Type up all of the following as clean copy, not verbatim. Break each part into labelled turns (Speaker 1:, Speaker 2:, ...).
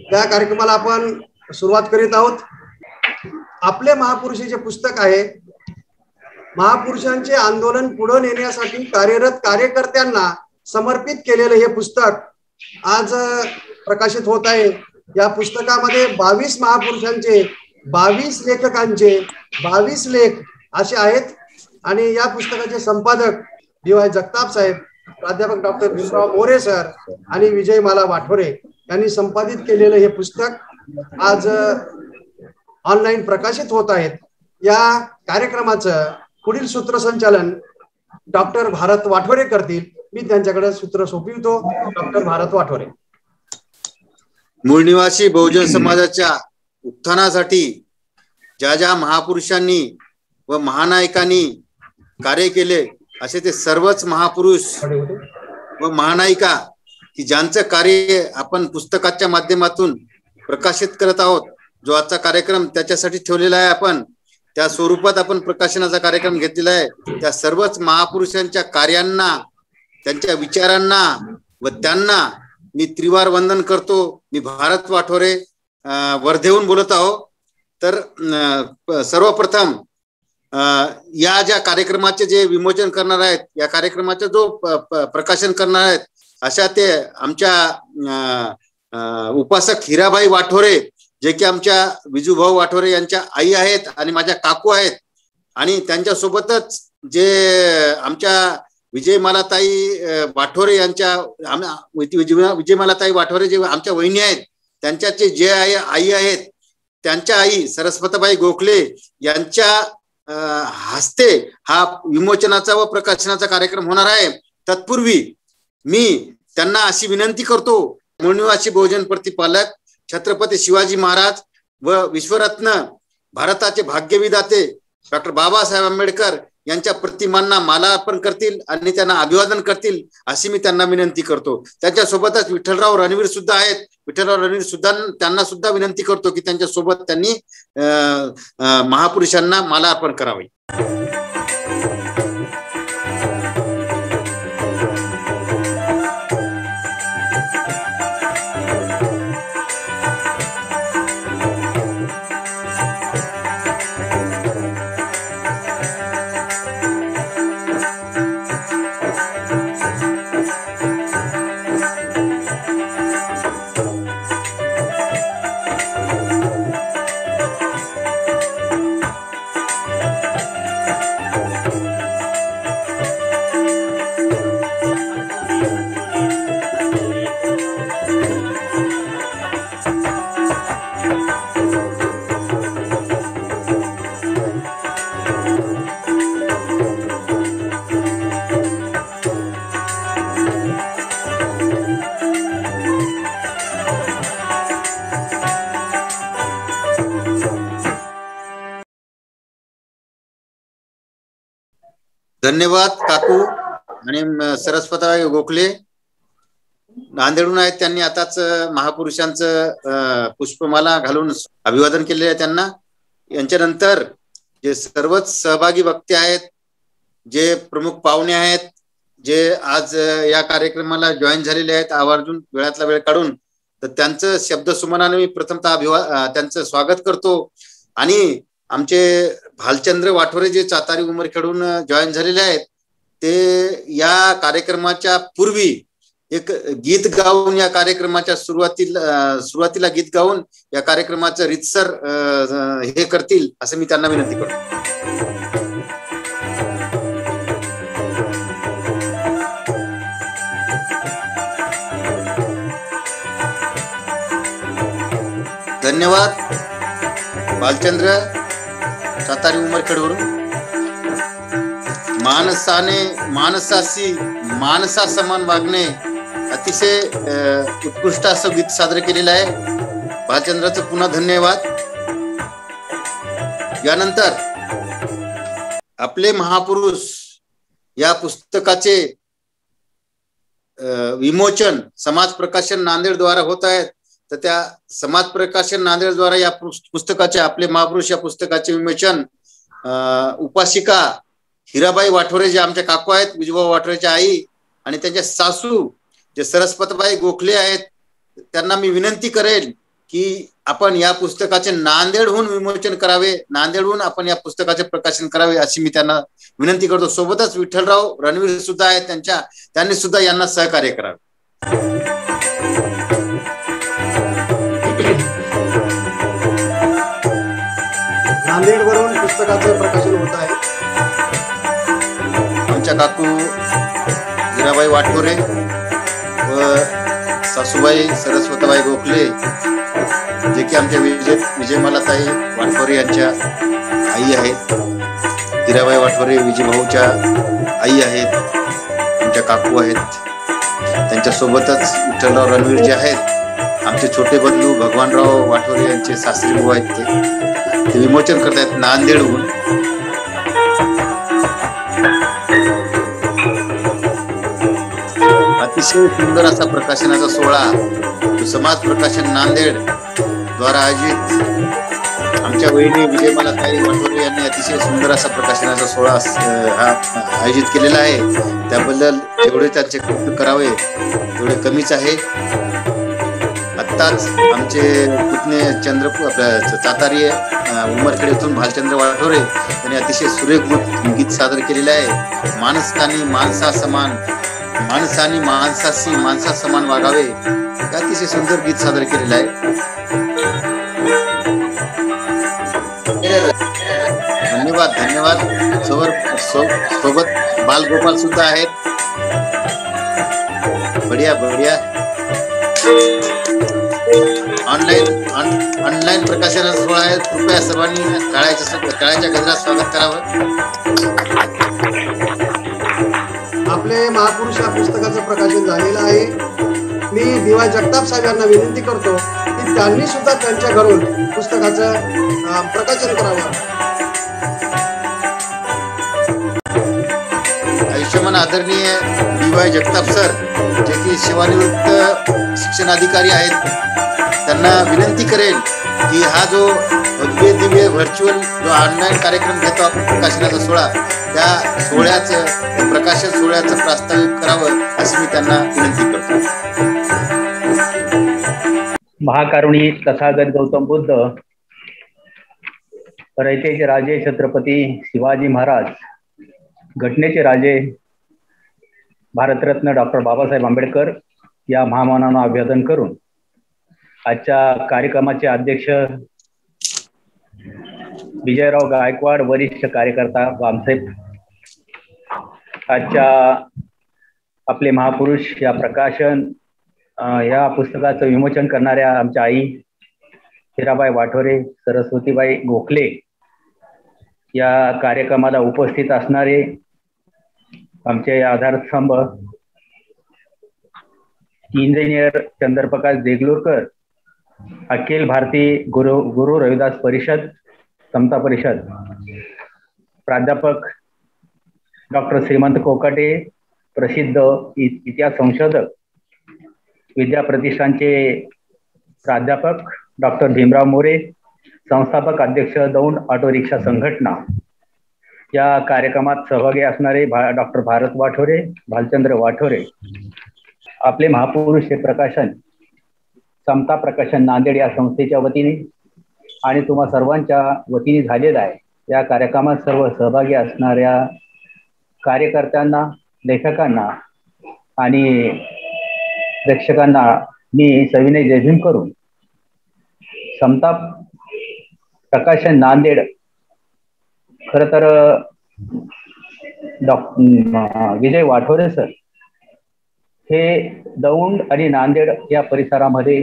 Speaker 1: त्या कार्यक्रमाला आपण सुरुवात करीत आहोत। आपले महापुरुषाचे पुस्तक आहे महापुरुषांचे आंदोलन पुढे नेण्यासाठी कार्यरत कार्यकर्त्यांना समर्पित केलेले हे पुस्तक आज प्रकाशित होत आहे। या पुस्तकामध्ये 22 महापुरुषांचे 22 लेखकांचे 22 लेख असे आहेत आणि या पुस्तकाचे संपादक डी.वाय. जगताप साहेब, प्राध्यापक डॉक्टर भीमराव मोरे सर आणि विजयमाला वाठोरे यांनी संपादित केलेले हे पुस्तक आज ऑनलाईन प्रकाशित होत आहेत। या कार्यक्रमाचं पुढील सूत्रसंचालन डॉक्टर भारत वाठोरे करतील। मी त्यांच्याकडे सूत्र सोपवितो। डॉक्टर भारत वाठोरे।
Speaker 2: मूळ निवासी बहुजन समाजाच्या उत्थानासाठी ज्या ज्या महापुरुषांनी व महानायकांनी कार्य केले असे ते सर्वच महापुरुष व महानायिका की ज्यांचं कार्य आपण पुस्तकाच्या माध्यमातून प्रकाशित करत आहोत। जो आजचा कार्यक्रम त्याच्यासाठी ठेवलेला आहे, आपण त्या स्वरूपात आपण प्रकाशनाचा कार्यक्रम घेतलेला आहे। त्या सर्वच महापुरुषांच्या कार्यांना, त्यांच्या विचारांना व त्यांना मी त्रिवार वंदन करतो। मी भारत वाठोरे वर्धेहून बोलत आहो। तर सर्वप्रथम या ज्या कार्यक्रमाचे जे विमोचन करणार आहेत, या कार्यक्रमाचा जो प्रकाशन करणार आहेत अशा ते आमच्या उपासक हिराबाई वाठोरे, जे की आमच्या विजूभाऊ वाठोरे यांच्या आई आहेत आणि माझ्या काकू आहेत, आणि त्यांच्या सोबतच जे आमच्या विजयमालाताई वाठोरे यांच्या विजयमालाताई वाठोरे जे आमच्या वहिनी आहेत, त्यांच्याचे जे आई आहेत त्यांच्या आई सरस्वतीबाई गोखले यांच्या हस्ते हा विमोचनाचा व प्रकाशनाचा कार्यक्रम होणार आहे। तत्पूर्वी मी त्यांना अशी विनंती करतो, मूळ निवासी बहुजन प्रतिपालक छत्रपती शिवाजी महाराज व विश्वरत्न भारताचे भाग्यविधाते डॉक्टर बाबासाहेब आंबेडकर यांच्या प्रतिमांना माला अर्पण करतील आणि त्यांना अभिवादन करतील अशी मी त्यांना विनंती करतो। त्यांच्यासोबतच विठ्ठलराव रणवीर सुद्धा आहेत। विठ्ठलराव रणवीर सुद्धा त्यांना सुद्धा विनंती करतो की त्यांच्या सोबत त्यांनी महापुरुषांना माला अर्पण करावी। धन्यवाद काकू आणि सरस्वतीबाई गोखले नांदेडून आहेत। त्यांनी आताच महापुरुषांचं पुष्पमाला घालून अभिवादन केलेले आहे त्यांना। यांच्यानंतर जे सर्वच सहभागी वक्ते आहेत, जे प्रमुख पाहुणे आहेत, जे आज या कार्यक्रमाला जॉईन झालेले आहेत आवर्जून वेळातला वेळ काढून, तर त्यांचं शब्दसुमनाने मी प्रथमतः त्यांचं स्वागत करतो। आणि आमचे भालचंद्र वाठोरे जे चातारी उमरखेडून जॉईन झालेले आहेत, ते या कार्यक्रमाच्या पूर्वी एक गीत गाऊन या कार्यक्रमाच्या सुरुवातीला गीत गाऊन या कार्यक्रमाचं रीतसर हे करतील असं मी त्यांना विनंती करतो। धन्यवाद भालचंद्र सातारी उमरखेडवरून। माणसाशी माणसा समान वागणे अतिशय उत्कृष्ट असं गीत सादर केलेलं आहे। भालचंद्राचं पुन्हा धन्यवाद। यानंतर आपले महापुरुष या पुस्तकाचे विमोचन समाज प्रकाशन नांदेड द्वारा होत आहेत। तर त्या समाज प्रकाशन नांदेड द्वारा या पुस्तकाचे आपले महापुरुष या पुस्तकाचे विमोचन उपासिका हिराबाई वाठोरे जे आमच्या काकू आहेत, विजूभाऊ वाठोरेच्या आई, आणि त्यांच्या सासू जे सरस्वतबाई गोखले आहेत, त्यांना मी विनंती करेल की आपण या पुस्तकाचे नांदेडहून विमोचन करावे, नांदेडहून आपण या पुस्तकाचे प्रकाशन करावे अशी मी त्यांना विनंती करतो. सोबतच विठ्ठलराव रणवीर सुद्धा आहेत, त्यांनी सुद्धा यांना सहकार्य करावे.
Speaker 1: नांदेडवरून पुस्तकाचं प्रकाशन होत आहे.
Speaker 2: आमच्या काकू हिराबाई वाठोरे व सासूबाई सरस्वतबाई गोखले, जे की आमच्या विजयमालाताई वाठोरे यांच्या आई आहेत, हिराबाई वाठोरे विजयभाऊच्या आई आहेत, आमच्या काकू आहेत. त्यांच्यासोबतच विठ्ठलराव रणवीर जे आहेत, आमचे छोटे बंधू भगवानराव वाठोरे यांचे सासरी भाऊ आहेत, ते विमोचन करतायत नांदेडहून. अतिशय सुंदर असा प्रकाशनाचा सोहळा समाज प्रकाशन नांदेड द्वारा आयोजित आमच्या वहिनी विजयमालाताई वाठोरे यांनी अतिशय सुंदर असा प्रकाशनाचा सोहळा हा आयोजित केलेला आहे. त्याबद्दल जेवढे त्यांचे कौतुक करावे तेवढे कमीच आहे. आत्ताच आमचे पुतणे चंद्रपूर चातारी उमरखेड येथून भालचंद्र वाठोरे यांनी अतिशय सुरेख गीत सादर केलेले आहे. माणसाने माणसा समान, माणसाने माणसाशी माणसा समान वागावे, अतिशय सुंदर गीत सादर केलेलं आहे. धन्यवाद धन्यवाद. सोबत बालगोपाल सुद्धा आहेत. बढिया बढिया. ऑनलाईन प्रकाशनाचा सोहळा आहे. कृपया सर्वांनी टाळ्याच्या गजरात स्वागत करावं.
Speaker 1: आपले महापुरुष या पुस्तकाचं प्रकाशन झालेलं आहे. मी दिवा जगताप साहेब यांना विनंती करतो की त्यांनी सुद्धा त्यांच्या घरून पुस्तकाचं प्रकाशन करावं.
Speaker 2: आयुष्यमान आदरणीय दिवा जगताप सर, जे की सेवानिवृत्त शिक्षण अधिकारी आहेत, त्यांना विनंती करेल की हा जो भव्य दिव्य व्हर्च्युअल जो ऑनलाईन कार्यक्रम घेतो आपण प्रकाशनाचा सोहळा, त्या सोहळ्याचं प्रकाशन सोहळ्याचं प्रास्ताविक करावं अशी मी त्यांना विनंती करतो.
Speaker 3: महाकारुणी तथागत गौतम बुद्ध, रयतेचे राजे छत्रपती शिवाजी महाराज, घटनेचे राजे भारतरत्न डॉक्टर बाबासाहेब आंबेडकर या महामानवांना अभिवादन करून आजच्या कार्यक्रमाचे अध्यक्ष विजयराव गायकवाड, वरिष्ठ कार्यकर्ता बामसाहेब, आजच्या आपले महापुरुष या प्रकाशन या पुस्तकाचं विमोचन करणाऱ्या आमच्या आई हिराबाई वाठोरे, सरस्वतीबाई गोखले, या कार्यक्रमाला उपस्थित असणारे आमचे आधारस्तंभ इंजिनियर चंद्रप्रकाश देगलूरकर, अखिल भारतीय गुरु रविदास परिषद समता परिषद, प्राध्यापक डॉक्टर श्रीमंत कोकाटे, प्रसिद्ध इतिहास संशोधक, विद्या प्रतिष्ठानचे प्राध्यापक डॉक्टर भीमराव मोरे, संस्थापक अध्यक्ष दौंड ऑटो रिक्षा संघटना, या कार्यक्रमात सहभागी असणारे डॉक्टर भारत वाठोरे, भालचंद्र वाठोरे, आपले महापुरुष हे प्रकाशन समता प्रकाशन नांदेड या संस्थेच्या वतीने आणि तुम्हा सर्वांच्या वतीने झालेला आहे. या कार्यक्रमात सर्व सहभागी असणाऱ्या कार्यकर्त्यांना, लेखकांना आणि प्रेक्षकांना मी सविनय जय भीम करून समता प्रकाशन नांदेड, खरं तर विजय वाठोरे सर हे दौंड आणि नांदेड या परिसरामध्ये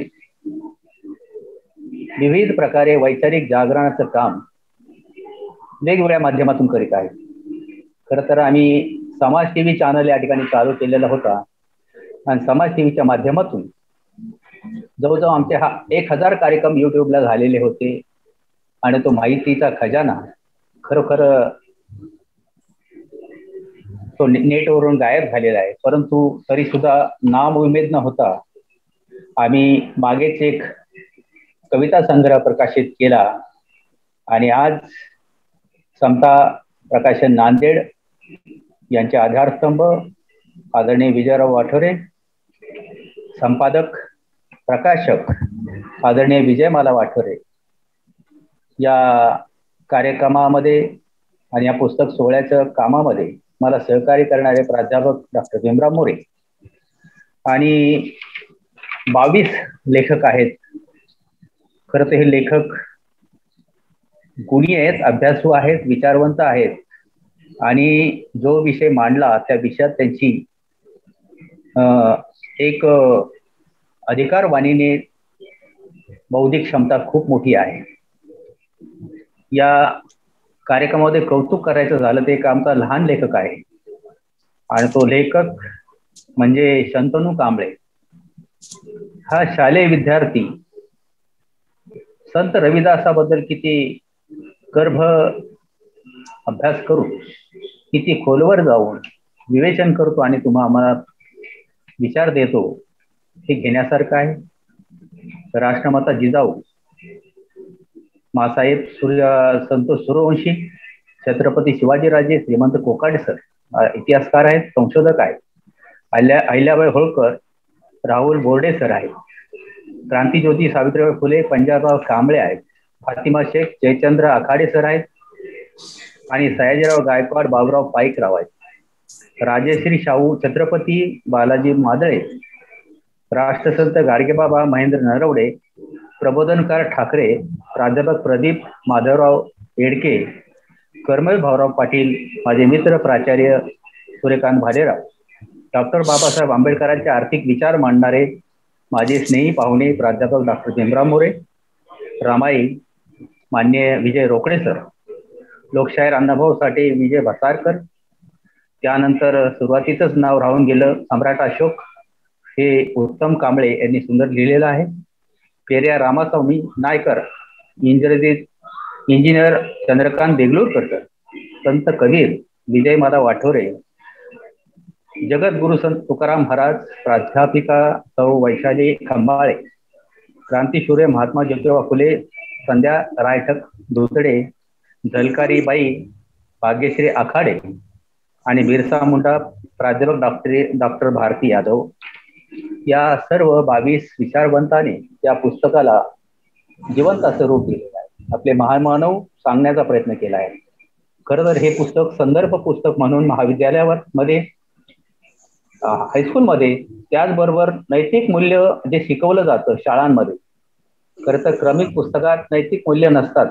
Speaker 3: विविध प्रकारे वैचारिक जागरणाचं काम वेगवेगळ्या माध्यमातून करीत आहे. खरं तर आम्ही समाज टीव्ही चॅनल या ठिकाणी चालू केलेला होता आणि समाज टीव्हीच्या माध्यमातून जवळजवळ आमचे 1000 कार्यक्रम युट्यूबला झालेले होते आणि तो माहितीचा खजाना खरोखर तो नेटवरून गायब झालेला आहे. परंतु तरी सुद्धा नामउमेद न होता आम्ही मागेच एक कविता संग्रह प्रकाशित केला आणि आज समता प्रकाशन नांदेड यांचे आधारस्तंभ आदरणीय विजयराव वाठोरे, संपादक प्रकाशक आदरणीय विजयमाला वाठोरे, या कार्यक्रमामध्ये आणि या पुस्तक सोहळ्याच्या कामामध्ये मला सहकार्य करणारे प्राध्यापक डॉक्टर भीमराव मोरे आणि 22 लेखक आहेत. खरं तर हे लेखक गुणी आहेत, अभ्यासू आहेत, विचारवंत आहेत आणि जो विषय मांडला त्या विषयात त्यांची एक अधिकारवाणीने बौद्धिक क्षमता खूप मोठी आहे. या कार्यक्रमामध्ये कौतुक करायचं झालं ते एक आमचा लहान लेखक आहे आणि तो लेखक म्हणजे शंतनू कांबळे. हा शालेय विद्यार्थी संत रविदासाबद्दल किती गर्भ अभ्यास करून, किती खोलवर जाऊन विवेचन करतो आणि आम्हाला विचार देतो, हे घेण्यासारखं आहे. राष्ट्रमाता जिजाऊ, मासाहेब संतोष सूर्यवंशी, छत्रपती शिवाजीराजे, श्रीमंत कोकाटे सर इतिहासकार आहेत, संशोधक आहेत. अहिल्याबाई होळकर, राहुल बोर्डे सर आहेत. क्रांतिज्योती सावित्रीबाई फुले, पंजाबराव कांबळे आहेत. फातिमा शेख, जयचंद्र आखाडे सर आहेत आणि सयाजीराव गायकवाड, बाबुराव पाईकराव आहेत. राजेश्री शाहू, छत्रपती बालाजी मादळे, राष्ट्रसंत गाडगेबाबा महेंद्र नरवडे, प्रबोधनकार ठाकरे, प्राध्यापक प्रदीप माधवराव येडके, कर्मवीर भाऊराव पाटील, माझे मित्र प्राचार्य सूर्यकांत भालेराव, डॉक्टर बाबासाहेब आंबेडकरांचे आर्थिक विचार मांडणारे माझे स्नेही पाहुणे प्राध्यापक डॉक्टर भीमराव मोरे, रामाई मान्य विजय रोकडे सर, लोकशाहीर अण्णाभाऊ साठे, विजय भसारकर, त्यानंतर सुरुवातीचंच नाव राहून गेलं सम्राट अशोक, हे उत्तम कांबळे यांनी सुंदर लिहिलेलं आहे. पेरिया रामास्वामी नायकर, इंजिनियर चंद्रकांत देगलूरकर सर, संत कबीर विजयमाला वाठोरे, जगद्गुरु संत तुकाराम महाराज, प्राध्यापिका सौ वैशाली खंबाळे, क्रांतीसूर्य महात्मा ज्योतिबा फुले, संध्या रायठक धुतडे, झलकारी बाई, भाग्यश्री आखाडे आणि बिरसा मुंडा प्राध्यापक डॉक्टर भारती यादव, या सर्व 22 विचारवंतांनी या पुस्तकाला जिवंत असं रूप दिलेलं आहे. आपले महामानव सांगण्याचा प्रयत्न केला आहे. खरं तर हे पुस्तक संदर्भ पुस्तक म्हणून महाविद्यालयामध्ये, हायस्कूलमध्ये, त्याचबरोबर नैतिक मूल्य जे शिकवलं जातं शाळांमध्ये, खरं तर क्रमिक पुस्तकात नैतिक मूल्य नसतात,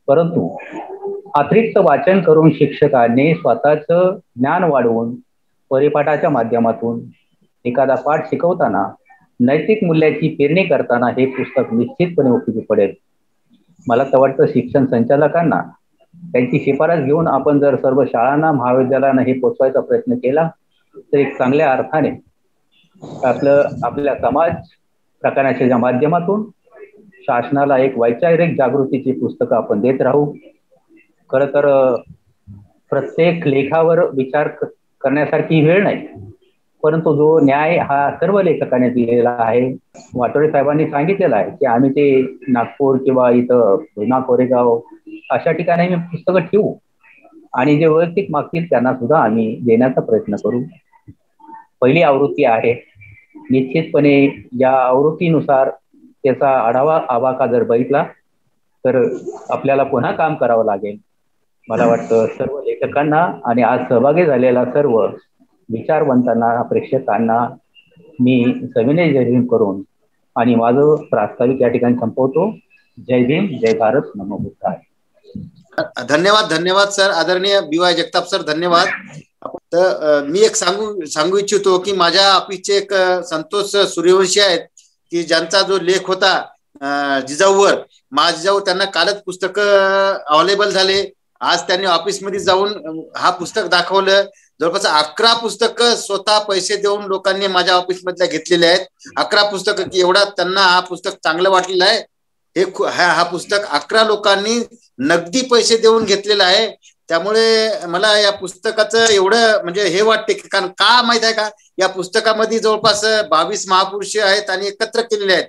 Speaker 3: परंतु अतिरिक्त वाचन करून शिक्षकांनी स्वतःचं ज्ञान वाढवून परिपाठाच्या माध्यमातून एखादा पाठ शिकवताना नैतिक मूल्याची पेरणी करताना हे पुस्तक निश्चितपणे उपयोगी पडेल. मला तर वाटतं शिक्षण संचालकांना त्यांची शिफारस घेऊन आपण जर सर्व शाळांना, महाविद्यालयांना हे पोचवायचा प्रयत्न केला तर एक चांगल्या अर्थाने आपल्या समाज प्रकाशनाच्या माध्यमातून शासनाला एक वैचारिक जागृतीची पुस्तकं आपण देत राहू. खरं तर प्रत्येक लेखावर विचार करण्यासारखी वेळ नाही, परंतु जो न्याय हा सर्व लेखकांनी दिलेला आहे. वाटोळे साहेबांनी सांगितलेलं आहे की आम्ही ते नागपूर किंवा इथं भीमा कोरेगाव अशा ठिकाणी आम्ही पुस्तकं ठेवू आणि जे वैयक्तिक मागतील त्यांना सुद्धा आम्ही देण्याचा प्रयत्न करू. पहिली आवृत्ती आहे, निश्चितपणे या आवृत्तीनुसार त्याचा आवाका जर बघितला तर आपल्याला पुन्हा काम करावं लागेल. मला वाटतं सर्व लेखकांना आणि आज सहभागी झालेल्या सर्व विचारवंतांना, प्रेक्षकांना मी सविनय जय भीम करून आणि माझं प्रास्ताविक या ठिकाणी संपवतो. जय भीम, जय भारत, नमो बुद्धाय.
Speaker 2: धन्यवाद सर. आदरणीय BY जगताप सर, धन्यवाद. तर मी एक सांगू इच्छितो की माझ्या ऑफिसचे एक संतोष सूर्यवंशी आहेत की ज्यांचा जो लेख होता जिजाऊवर, जिजाऊ, त्यांना कालच पुस्तक अवेलेबल झाले. आज त्यांनी ऑफिसमध्ये जाऊन हा पुस्तक दाखवलं. जवळपास 11 पुस्तकं स्वतः पैसे देऊन लोकांनी माझ्या ऑफिसमधल्या घेतलेले आहेत. 11 पुस्तकं, की एवढा त्यांना हा पुस्तक चांगलं वाटलेलं आहे. हा पुस्तक 11 लोकांनी नगदी पैसे देऊन घेतलेलं आहे. त्यामुळे मला या पुस्तकाचं एवढं म्हणजे हे वाटते, कारण का माहित आहे का, या पुस्तकामध्ये जवळपास 22 महापुरुष आहेत आणि एकत्र केलेले आहेत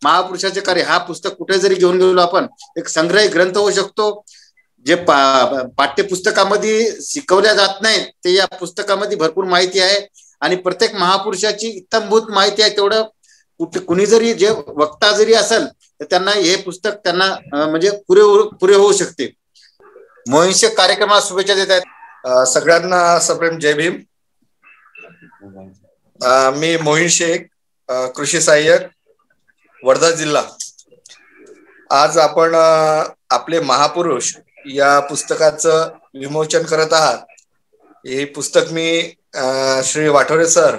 Speaker 2: महापुरुषाचे कार्य. हा पुस्तक कुठे जरी घेऊन गेलो आपण, एक संग्रही ग्रंथ होऊ शकतो. जे पाठ्यपुस्तकामध्ये शिकवल्या जात नाही ते या पुस्तकामध्ये भरपूर माहिती आहे आणि प्रत्येक महापुरुषाची इत्थंभूत माहिती आहे. तेवढं कुणी जरी जे वक्ता जरी असेल तर त्यांना हे पुस्तक त्यांना म्हणजे पुरे होऊ शकते. मोहीन शेख कार्यक्रमाला शुभेच्छा देत आहेत.
Speaker 4: सगळ्यांना सप्रेम जय भीम. मी मोहीन शेख, कृषी सहाय्यक, वर्धा जिल्हा. आज आपण आपले महापुरुष या पुस्तकाचं विमोचन करत आहात. हे पुस्तक मी श्री वाठोळे सर,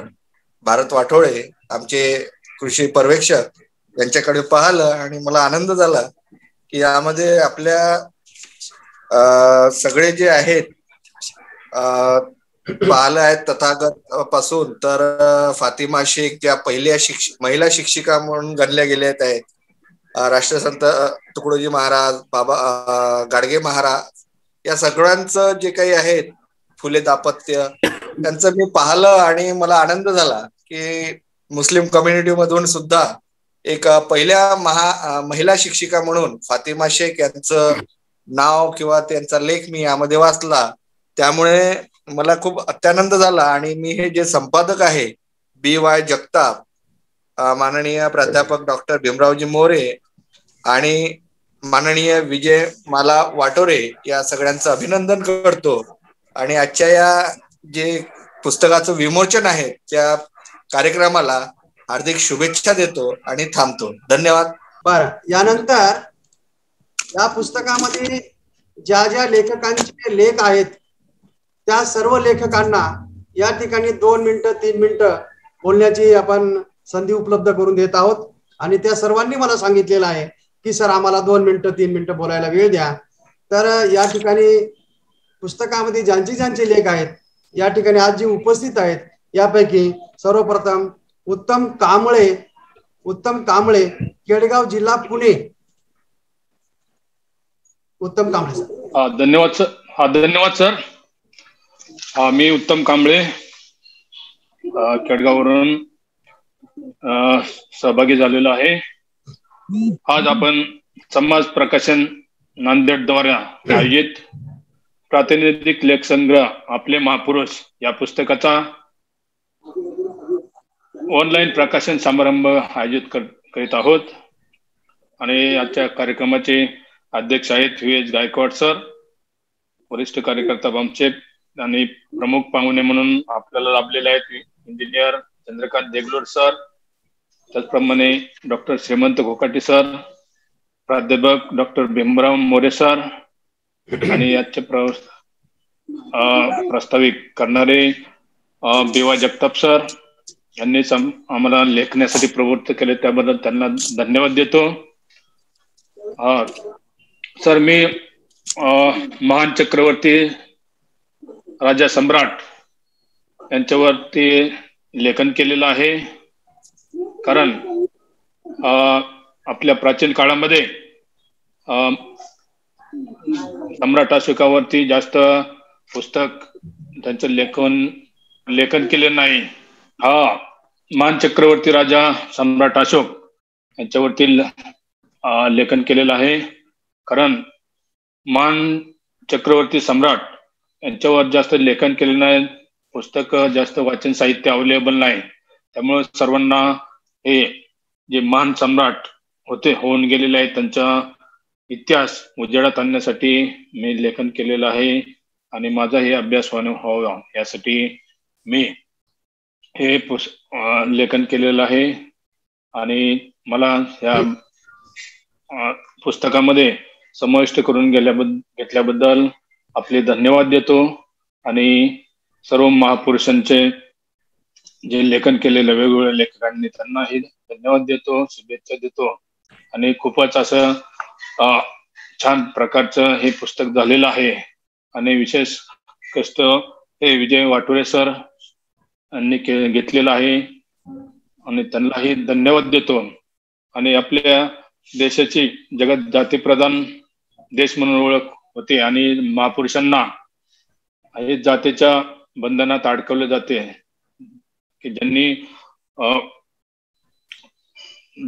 Speaker 4: भारत वाठोळे, आमचे कृषी पर्यवेक्षक यांच्याकडे पाहिलं आणि मला आनंद झाला की यामध्ये आपल्या सगळे जे आहेत पाहिलं आहेत, तथागत पासून तर फातिमा शेख ज्या पहिल्या महिला शिक्षिका म्हणून गणल्या गेल्या आहेत, राष्ट्रसंत तुकडोजी महाराज, बाबा गाडगे महाराज, या सगळ्यांचं जे काही आहेत फुले दाम्पत्य त्यांचं मी पाहिलं आणि मला आनंद झाला की मुस्लिम कम्युनिटी मधून सुद्धा एक पहिल्या महिला शिक्षिका म्हणून फातिमा शेख यांचं नाव किंवा त्यांचा लेख मी यामध्ये वाचला. त्यामुळे मला खूप अत्यानंद झाला आणि मी हे जे संपादक आहे BY जगताप, माननीय प्राध्यापक डॉक्टर भीमरावजी मोरे आणि माननीय विजय माला वाटोरे या सगळ्यांचं अभिनंदन करतो आणि आजच्या या जे पुस्तकाचं विमोचन आहे त्या कार्यक्रमाला हार्दिक शुभेच्छा देतो आणि थांबतो. धन्यवाद.
Speaker 1: बरं, यानंतर या पुस्तकामध्ये ज्या ज्या लेखकांचे लेख आहेत त्या सर्व लेखकांना या ठिकाणी 2 मिनिटं 3 मिनिटं बोलण्याची आपण संधी उपलब्ध करून देत आहोत आणि त्या सर्वांनी मला सांगितलेलं आहे की सर आम्हाला 2 मिनिटं 3 मिनिटं बोलायला वेळ द्या. तर या ठिकाणी पुस्तकामध्ये ज्यांचे लेख आहेत या ठिकाणी आज जे उपस्थित आहेत यापैकी सर्वप्रथम उत्तम कांबळे, केडगाव जिल्हा, पुणे. उत्तम कांबळे सर.
Speaker 5: धन्यवाद सर. मी उत्तम कांबळे, केडगाववरून सहभागी झालेलो आहे. आज आपण समाज प्रकाशन नांदेड द्वारा आयोजित प्रातिनिधिक लेख संग्रह आपले महापुरुष या पुस्तकाचा ऑनलाईन प्रकाशन समारंभ आयोजित करीत आहोत आणि आजच्या कार्यक्रमाचे अध्यक्ष आहेत VH गायकवाड सर, वरिष्ठ कार्यकर्ता बामचेप, आणि प्रमुख पाहुणे म्हणून आपल्याला लाभलेले आहेत इंजिनियर चंद्रकांत देगलूर सर, त्याचप्रमाणे डॉक्टर श्रीमंत घोकाटी सर, प्राध्यापक डॉक्टर भीमराव मोरे सर आणि याचे प्रास्ताविक करणारे BY जगताप सर यांनी आम्हाला लेखण्यासाठी प्रवृत्त केले, त्याबद्दल त्यांना धन्यवाद देतो. सर, मी महान चक्रवर्ती राजा सम्राट यांच्यावरती लेखन केलेलं आहे. कारण आपल्या प्राचीन काळामध्ये सम्राट अशोकावरती जास्त पुस्तक त्यांचं लेखन केले नाही. महान चक्रवर्ती राजा सम्राट अशोक यांच्यावरती लेखन केलेलं आहे. कारण महान चक्रवर्ती सम्राट यांच्यावर जास्त लेखन केलेलं नाही, पुस्तक जास्त वाचन साहित्य अवेलेबल नाही. त्यामुळे सर्वांना हे जे महान सम्राट होऊन गेलेले आहेत त्यांचा इतिहास उजेडात आणण्यासाठी मी लेखन केलेलं आहे आणि माझा हे अभ्यास व्हावा यासाठी मी हे लेखन केलेलं आहे. आणि मला या पुस्तकामध्ये समाविष्ट करून घेतल्याबद्दल आपले धन्यवाद देतो आणि सर्व महापुरुषांचे जे लेखन केलेलं वेगवेगळ्या लेखकांनी त्यांनाही धन्यवाद देतो, शुभेच्छा देतो. आणि खूपच असं छान प्रकारचं हे पुस्तक झालेलं आहे आणि विशेष कष्ट हे विजय वाटोळे सर यांनी घेतलेलं आहे आणि त्यांनाही धन्यवाद देतो. आणि आपल्या देशाची जगात जातीप्रधान देश म्हणून ओळख होते आणि महापुरुषांना हे जातीच्या बंधनात अडकवले जाते की ज्यांनी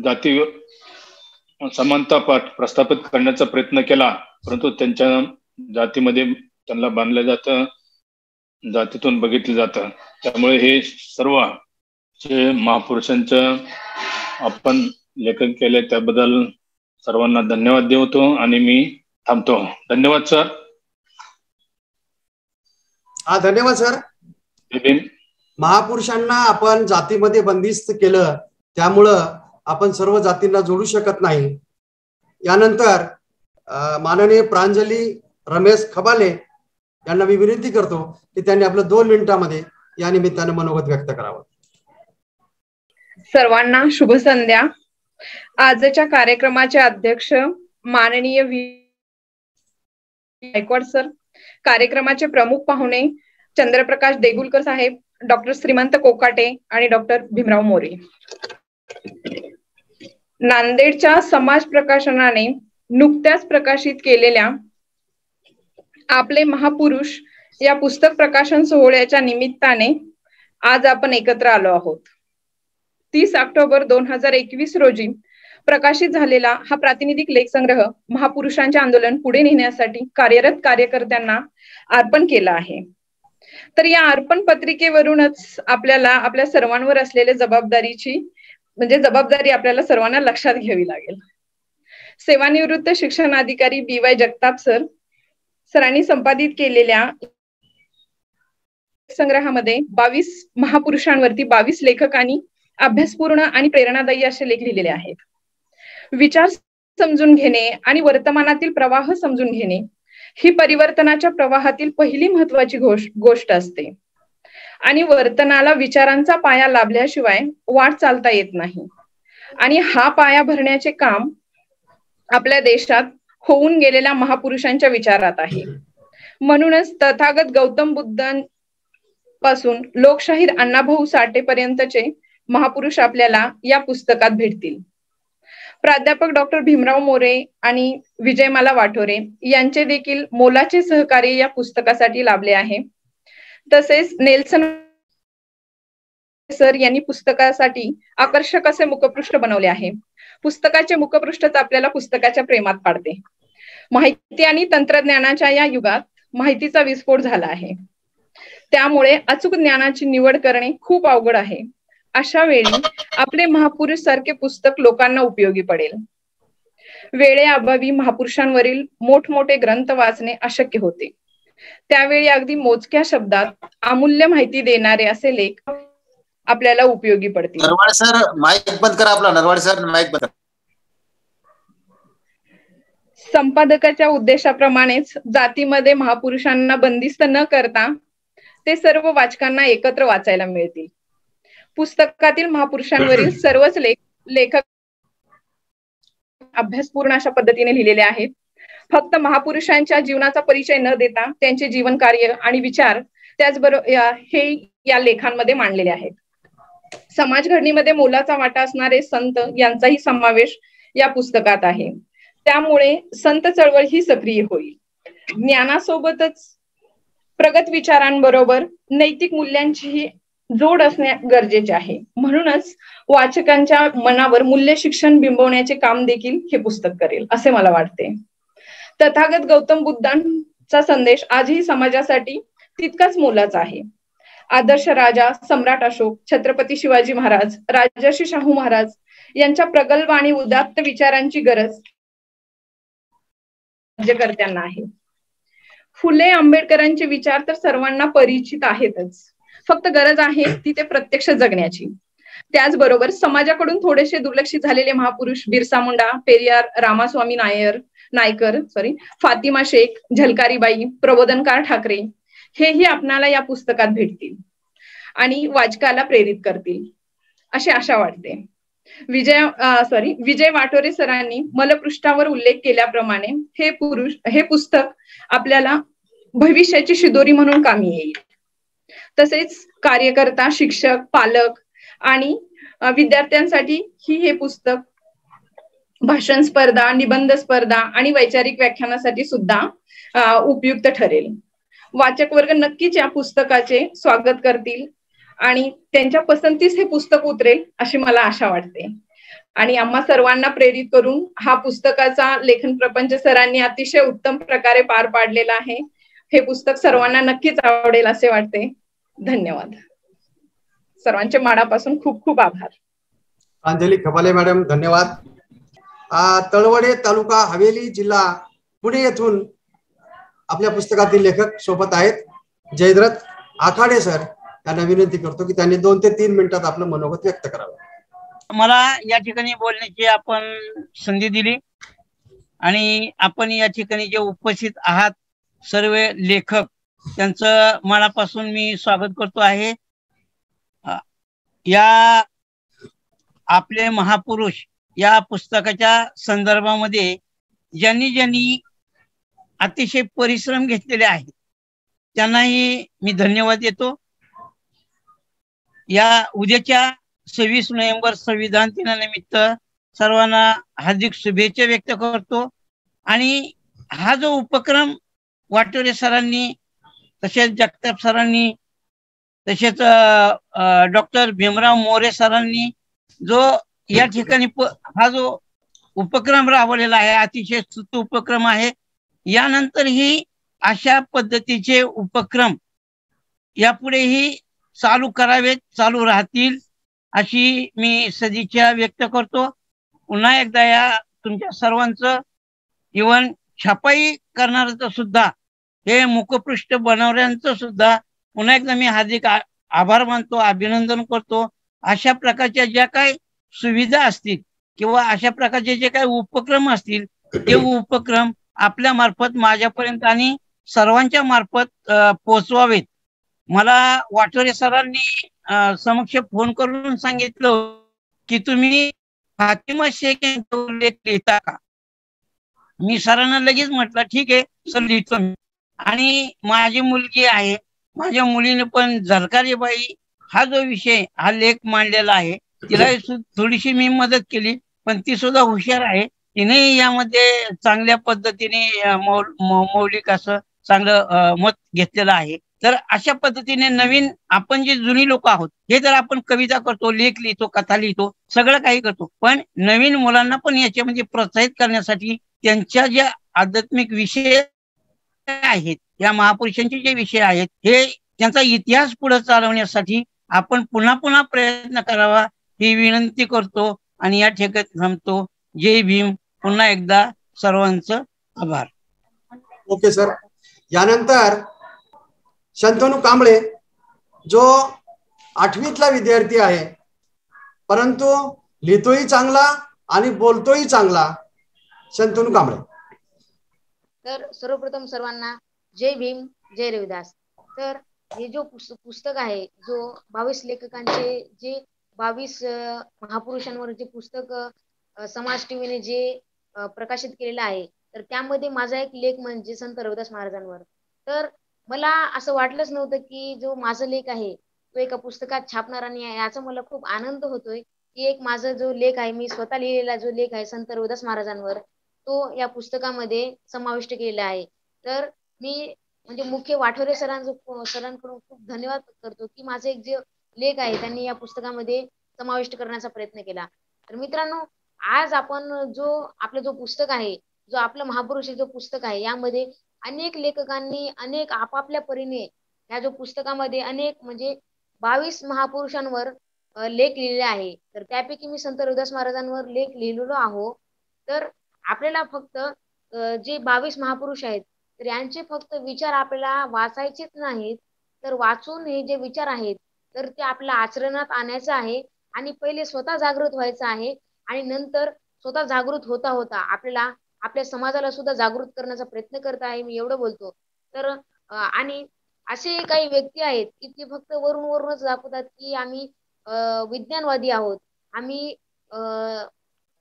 Speaker 5: जाती समानता प्रस्थापित करण्याचा प्रयत्न केला, परंतु त्यांच्या जातीमध्ये त्यांना बांधलं जातं, जातीतून बघितलं जातं. त्यामुळे हे सर्व जे महापुरुषांचं आपण लेखन केले त्याबद्दल सर्वांना धन्यवाद देतो आणि मी थांबतो. धन्यवाद सर.
Speaker 1: हा, धन्यवाद सर. महापुरुषांना आपण जातीमध्ये बंदिस्त केलं, त्यामुळं आपण सर्व जातींना जोडू शकत नाही. यानंतर माननीय प्रांजली रमेश खबाले यांना मी विनंती करतो की त्यांनी आपलं 2 मिनिटांमध्ये या निमित्ताने मनोगत व्यक्त करावं.
Speaker 6: सर्वांना शुभ संध्या. आजच्या कार्यक्रमाचे अध्यक्ष माननीय गायकवाड सर, कार्यक्रमाचे प्रमुख पाहुणे चंद्रप्रकाश देगुलकर साहेब, डॉक्टर श्रीमंत कोकाटे आणि डॉक्टर भीमराव मोरे. नांदेडच्या समाज प्रकाशनाने नुकत्याच प्रकाशित केलेल्या आपले महापुरुष या पुस्तक प्रकाशन सोहळ्याच्या निमित्ताने आज आपण एकत्र आलो आहोत. 30 ऑक्टोबर 2021 रोजी प्रकाशित झालेला हा प्रातिनिधिक लेख संग्रह महापुरुषांचे आंदोलन पुढे नेण्यासाठी कार्यरत कार्यकर्त्यांना अर्पण केला आहे. तर या अर्पण पत्रिकेवरूनच आपल्याला आपल्या सर्वांवर असलेल्या जबाबदारी आपल्याला सर्वांना लक्षात घ्यावी लागेल. सेवानिवृत्त शिक्षणाधिकारी BY जगताप सरांनी संपादित केलेल्या संग्रहामध्ये 22 महापुरुषांवरती 22 लेखकांनी अभ्यासपूर्ण आणि प्रेरणादायी असे लेख लिहिलेले आहेत. विचार समजून घेणे आणि वर्तमानातील प्रवाह समजून घेणे ही परिवर्तनाच्या प्रवाहातील पहिली महत्वाची गोष्ट असते आणि वर्तनाला विचारांचा पाया लाभल्याशिवाय वाट चालता येत नाही. आणि हा पाया भरण्याचे काम आपल्या देशात होऊन गेलेल्या महापुरुषांच्या विचारात आहे. म्हणूनच तथागत गौतम बुद्धांपासून लोकशाहीर अण्णाभाऊ साठे पर्यंतचे महापुरुष आपल्याला या पुस्तकात भेटतील. प्राध्यापक डॉक्टर भीमराव मोरे आणि विजयमाला वाठोरे यांचे देखील मोलाचे सहकार्य या पुस्तकासाठी लाभले आहे. तसेच नेल्सन सर यांनी पुस्तकासाठी आकर्षक असे मुखपृष्ठ बनवले आहे. पुस्तकाचे मुखपृष्ठच आपल्याला पुस्तकाच्या प्रेमात पाडते. माहिती आणि तंत्रज्ञानाच्या या युगात माहितीचा विस्फोट झाला आहे, त्यामुळे अचूक ज्ञानाची निवड करणे खूप अवघड आहे. अशा वेळी आपले महापुरुष सारखे पुस्तक लोकांना उपयोगी पडेल. वेळेअभावी महापुरुषांवरील मोठमोठे ग्रंथ वाचणे अशक्य होते. त्यावेळी अगदी मोजक्या शब्दात अमूल्य माहिती देणारे असे लेख आपल्याला उपयोगी पडतील.
Speaker 2: नरवाडे सर माईक बंद करा आपला. नरवाडे सर माईक बंद करा.
Speaker 6: संपादकाच्या उद्देशाप्रमाणेच जातीमध्ये महापुरुषांना बंदिस्त न करता ते सर्व वाचकांना एकत्र वाचायला मिळतील. पुस्तकातील महापुरुषांवरील सर्वच लेखक अभ्यासपूर्ण अशा पद्धतीने लिहिलेले आहेत. फक्त महापुरुषांच्या जीवनाचा परिचय न देता त्यांचे जीवन कार्य आणि विचार त्याचबरोबर हे या लेखांमध्ये मांडलेले आहेत. समाज घडणीमध्ये मोलाचा वाटा असणारे संत यांचाही समावेश या पुस्तकात आहे. त्यामुळे संत चळवळ ही सक्रिय होईल. ज्ञानासोबतच प्रगत विचारांबरोबर नैतिक मूल्यांचीही जोड असणे गरजेचे आहे. म्हणूनच वाचकांच्या मनावर मूल्य शिक्षण बिंबवण्याचे काम देखील हे पुस्तक करेल असे मला वाटते. तथागत गौतम बुद्धांचा संदेश आजही समाजासाठी तितकाच मोलाचा आहे. आदर्श राजा सम्राट अशोक, छत्रपती शिवाजी महाराज, राजर्षी शाहू महाराज यांच्या प्रगल्भ आणि उदात्त विचारांची गरज राज्यकर्त्यांना आहे. फुले आंबेडकरांचे विचार तर सर्वांना परिचित आहेतच, फक्त गरज आहे ती ते प्रत्यक्ष जगण्याची. त्याचबरोबर समाजाकडून थोडेसे दुर्लक्षित झालेले महापुरुष बिरसा मुंडा, पेरियार, रामास्वामी नायकर, फातिमा शेख, झलकारीबाई, प्रबोधनकार ठाकरे हेही आपणाला या पुस्तकात भेटतील आणि वाचकाला प्रेरित करतील अशी आशा वाटते. विजय वाठोरे सरांनी मलपृष्ठावर उल्लेख केल्याप्रमाणे हे पुस्तक आपल्याला भविष्याची शिदोरी म्हणून कामी येईल. तसेच कार्यकर्ता, शिक्षक, पालक आणि विद्यार्थ्यांसाठी हे पुस्तक भाषण स्पर्धा, निबंध स्पर्धा आणि वैचारिक व्याख्यानासाठी सुद्धा उपयुक्त ठरेल. वाचक वर्ग नक्कीच या पुस्तकाचे स्वागत करतील आणि त्यांच्या पसंतीस हे पुस्तक उतरेल अशी मला आशा वाटते. आणि आम्हा सर्वांना प्रेरित करून हा पुस्तकाचा लेखन प्रपंच सरांनी अतिशय उत्तम प्रकारे पार पाडलेला आहे. हे पुस्तक सर्वांना नक्कीच आवडेल असे वाटते. धन्यवाद. सर्वांचे मनापासून खूप खूप आभार.
Speaker 1: अंजली खबाले मॅडम, धन्यवाद. तळवडे तालुका हवेली जिल्हा पुणे येथून आपल्या पुस्तकातील लेखक सोबत आहेत. जयद्रथ आखाडे सर यांना विनंती करतो की त्यांनी 2 ते 3 मिनिटात आपलं मनोगत व्यक्त करावं.
Speaker 7: मला या ठिकाणी बोलण्याची आपण संधी दिली आणि आपण या ठिकाणी जे उपस्थित आहात सर्व लेखक, त्यांचं मनापासून मी स्वागत करतो आहे. या आपले महापुरुष या पुस्तकाच्या संदर्भामध्ये ज्यांनी अतिशय परिश्रम घेतलेले आहेत त्यांनाही मी धन्यवाद देतो. या उद्याच्या 26 नोव्हेंबर संविधान दिनानिमित्त सर्वांना हार्दिक शुभेच्छा व्यक्त करतो. आणि हा जो उपक्रम वाटोरे सरांनी, तसेच जगताप सरांनी, तसेच डॉक्टर भीमराव मोरे सरांनी जो या ठिकाणी हा जो उपक्रम राबवलेला आहे, अतिशय स्तुत्य उपक्रम आहे. यानंतरही अशा पद्धतीचे उपक्रम यापुढेही चालू करावेत, चालू राहतील अशी मी सदिच्छा व्यक्त करतो. पुन्हा एकदा या तुमच्या सर्वांचं, इव्हन छापाई करणाऱ्याचं सुद्धा, हे मुखपृष्ठ बनवण्याचं सुद्धा पुन्हा एकदा मी हार्दिक आभार मानतो, अभिनंदन करतो. अशा प्रकारच्या ज्या काही सुविधा असतील किंवा अशा प्रकारचे जे काही उपक्रम असतील ते उपक्रम आपल्या मार्फत माझ्यापर्यंत आणि सर्वांच्या मार्फत पोहोचवावेत. मला वाटोरे सरांनी समक्ष फोन करून सांगितलं की तुम्ही फातिमा शेख यांचा लेख लिहिता का? मी सरांना लगेच म्हटलं ठीक आहे सर, लिहितो मी. आणि माझी मुलगी आहे, माझ्या मुलीने पण झलकारीबाई हा जो विषय, हा लेख मांडलेला आहे, तिला थोडीशी मी मदत केली, पण ती सुद्धा हुशार आहे. तिने यामध्ये चांगल्या पद्धतीने मौलिक असं चांगलं मत घेतलेलं आहे. तर अशा पद्धतीने नवीन, आपण जे जुनी लोक आहोत, हे जर आपण कविता करतो, लेख लिहितो, कथा लिहितो, सगळं काही करतो, पण नवीन मुलांना पण याच्यामध्ये प्रोत्साहित करण्यासाठी त्यांच्या ज्या आध्यात्मिक विषय आहेत, या महापुरुषांचे जे विषय आहेत, हे त्यांचा इतिहास पुढे चालवण्यासाठी आपण पुन्हा पुन्हा प्रयत्न करावा ही विनंती करतो आणि या ठिकाणी थांबतो. जय भीम. पुन्हा एकदा सर्वांचं आभार.
Speaker 1: Okay sir. यानंतर शंतनू कांबळे, जो 8वीतला विद्यार्थी आहे, परंतु लिहितोही चांगला आणि बोलतोही चांगला. शंतनू कांबळे.
Speaker 8: तर सर्वप्रथम सर्वांना जय भीम, जय रविदास. तर हे जो पुस्तक आहे, जो 22 लेखकांचे, जे 22 महापुरुषांवर जे पुस्तक समाज टीव्हीने जे प्रकाशित केलेलं आहे, तर त्यामध्ये माझा एक लेख म्हणजे संत रविदास महाराजांवर. तर मला असं वाटलंच नव्हतं की जो माझा लेख आहे तो एका पुस्तकात छापणार, आणि याचा मला खूप आनंद होतोय की एक माझा जो लेख आहे, मी स्वतः लिहिलेला जो लेख आहे संत रविदास महाराजांवर, तो या पुस्तकामध्ये समाविष्ट केलेला आहे. तर मी म्हणजे मुख्य वाठोरे सरांकडून खूप धन्यवाद करतो की माझे एक जे लेख आहे त्यांनी या पुस्तकामध्ये समाविष्ट करण्याचा प्रयत्न केला. तर मित्रांनो, आज आपण आपलं जो पुस्तक आहे, जो आपलं महापुरुष जो पुस्तक आहे, यामध्ये अनेक लेखकांनी अनेक आपापल्या परीने या जो पुस्तकामध्ये अनेक म्हणजे 22 महापुरुषांवर लेख लिहिलेले आहे. तर त्यापैकी मी संत रविदास महाराजांवर लेख लिहिलेलो आहो. तर आपल्याला फक्त जे 22 महापुरुष आहेत, तर यांचे फक्त विचार आपल्याला वाचायचेच नाहीत, तर वाचून हे जे विचार आहेत तर ते आपल्या आचरणात आणायचं आहे. आणि पहिले स्वतः जागृत व्हायचं आहे, आणि नंतर स्वतः जागृत होता होता आपल्याला आपल्या समाजाला सुद्धा जागृत करण्याचा प्रयत्न करत आहे, मी एवढं बोलतो. तर आणि असे काही व्यक्ती आहेत की ते फक्त वरूनच दाखवतात की आम्ही विज्ञानवादी आहोत, आम्ही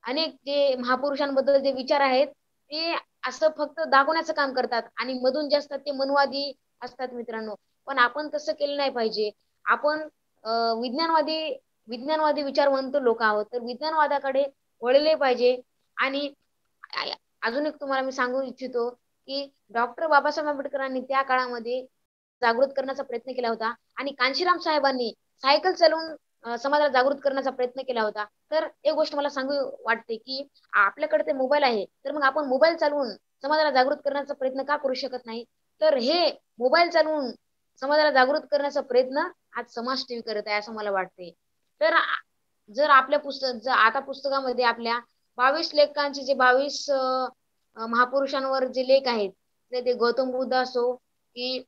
Speaker 8: अनेक जे महापुरुषांबद्दल जे विचार आहेत ते असं फक्त दाखवण्याचं काम करतात, आणि मधून जे असतात ते मनवादी असतात मित्रांनो. पण आपण तसं केलं नाही पाहिजे. आपण विज्ञानवादी विचारवंत लोक आहोत, तर विज्ञानवादाकडे वळले पाहिजे. आणि अजून एक तुम्हाला मी सांगू इच्छितो की डॉक्टर बाबासाहेब आंबेडकरांनी त्या काळामध्ये जागृत करण्याचा प्रयत्न केला होता, आणि कांशीराम साहेबांनी सायकल चालवून समाजाला जागृत करण्याचा प्रयत्न केला होता. तर एक गोष्ट मला सांगू वाटते की आपल्याकडे ते मोबाईल आहे, तर मग आपण मोबाईल चालवून समाजाला जागृत करण्याचा प्रयत्न का करू शकत नाही? तर हे मोबाईल चालवून समाजाला जागृत करण्याचा प्रयत्न आज समाज टीव्ही करत आहे असं मला वाटते. तर जर आपल्या आता पुस्तकामध्ये आपल्या 22 लेखांचे जे 22 महापुरुषांवर जे लेख आहेत ते गौतम बुद्ध असो की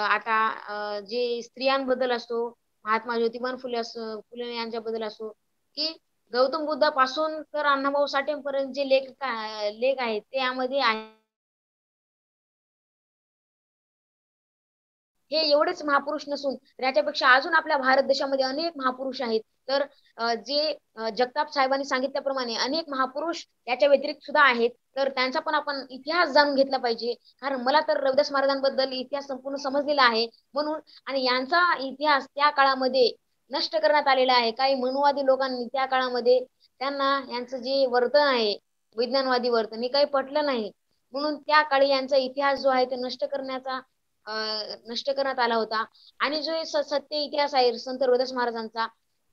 Speaker 8: आता जे स्त्रियांबद्दल असो, महात्मा ज्योतिबा फुले यांच्याबद्दल असो की गौतम बुद्धापासून तर अण्णाभाऊ साठेंपर्यंत जे लेख आहेत ते यामध्ये आहे. हे एवढेच महापुरुष नसून त्याच्यापेक्षा अजून आपल्या भारत देशामध्ये अनेक महापुरुष आहेत. तर जे जगताप साहेबांनी सांगितल्याप्रमाणे अनेक महापुरुष याच्या व्यतिरिक्त सुद्धा आहेत. तर त्यांचा पण आपण इतिहास जाणून घेतला पाहिजे. कारण मला तर रविदास महाराजांबद्दल इतिहास संपूर्ण समजलेला आहे म्हणून, आणि यांचा इतिहास त्या काळामध्ये नष्ट करण्यात आलेला आहे. काही मनुवादी लोकांनी त्या काळामध्ये त्यांना यांचं जे वर्तन आहे विज्ञानवादी वर्तन हे काही पटलं नाही म्हणून त्या काळी यांचा इतिहास जो आहे ते नष्ट करण्यात आला होता. आणि जो सत्य इतिहास आहे संत रविदास महाराजांचा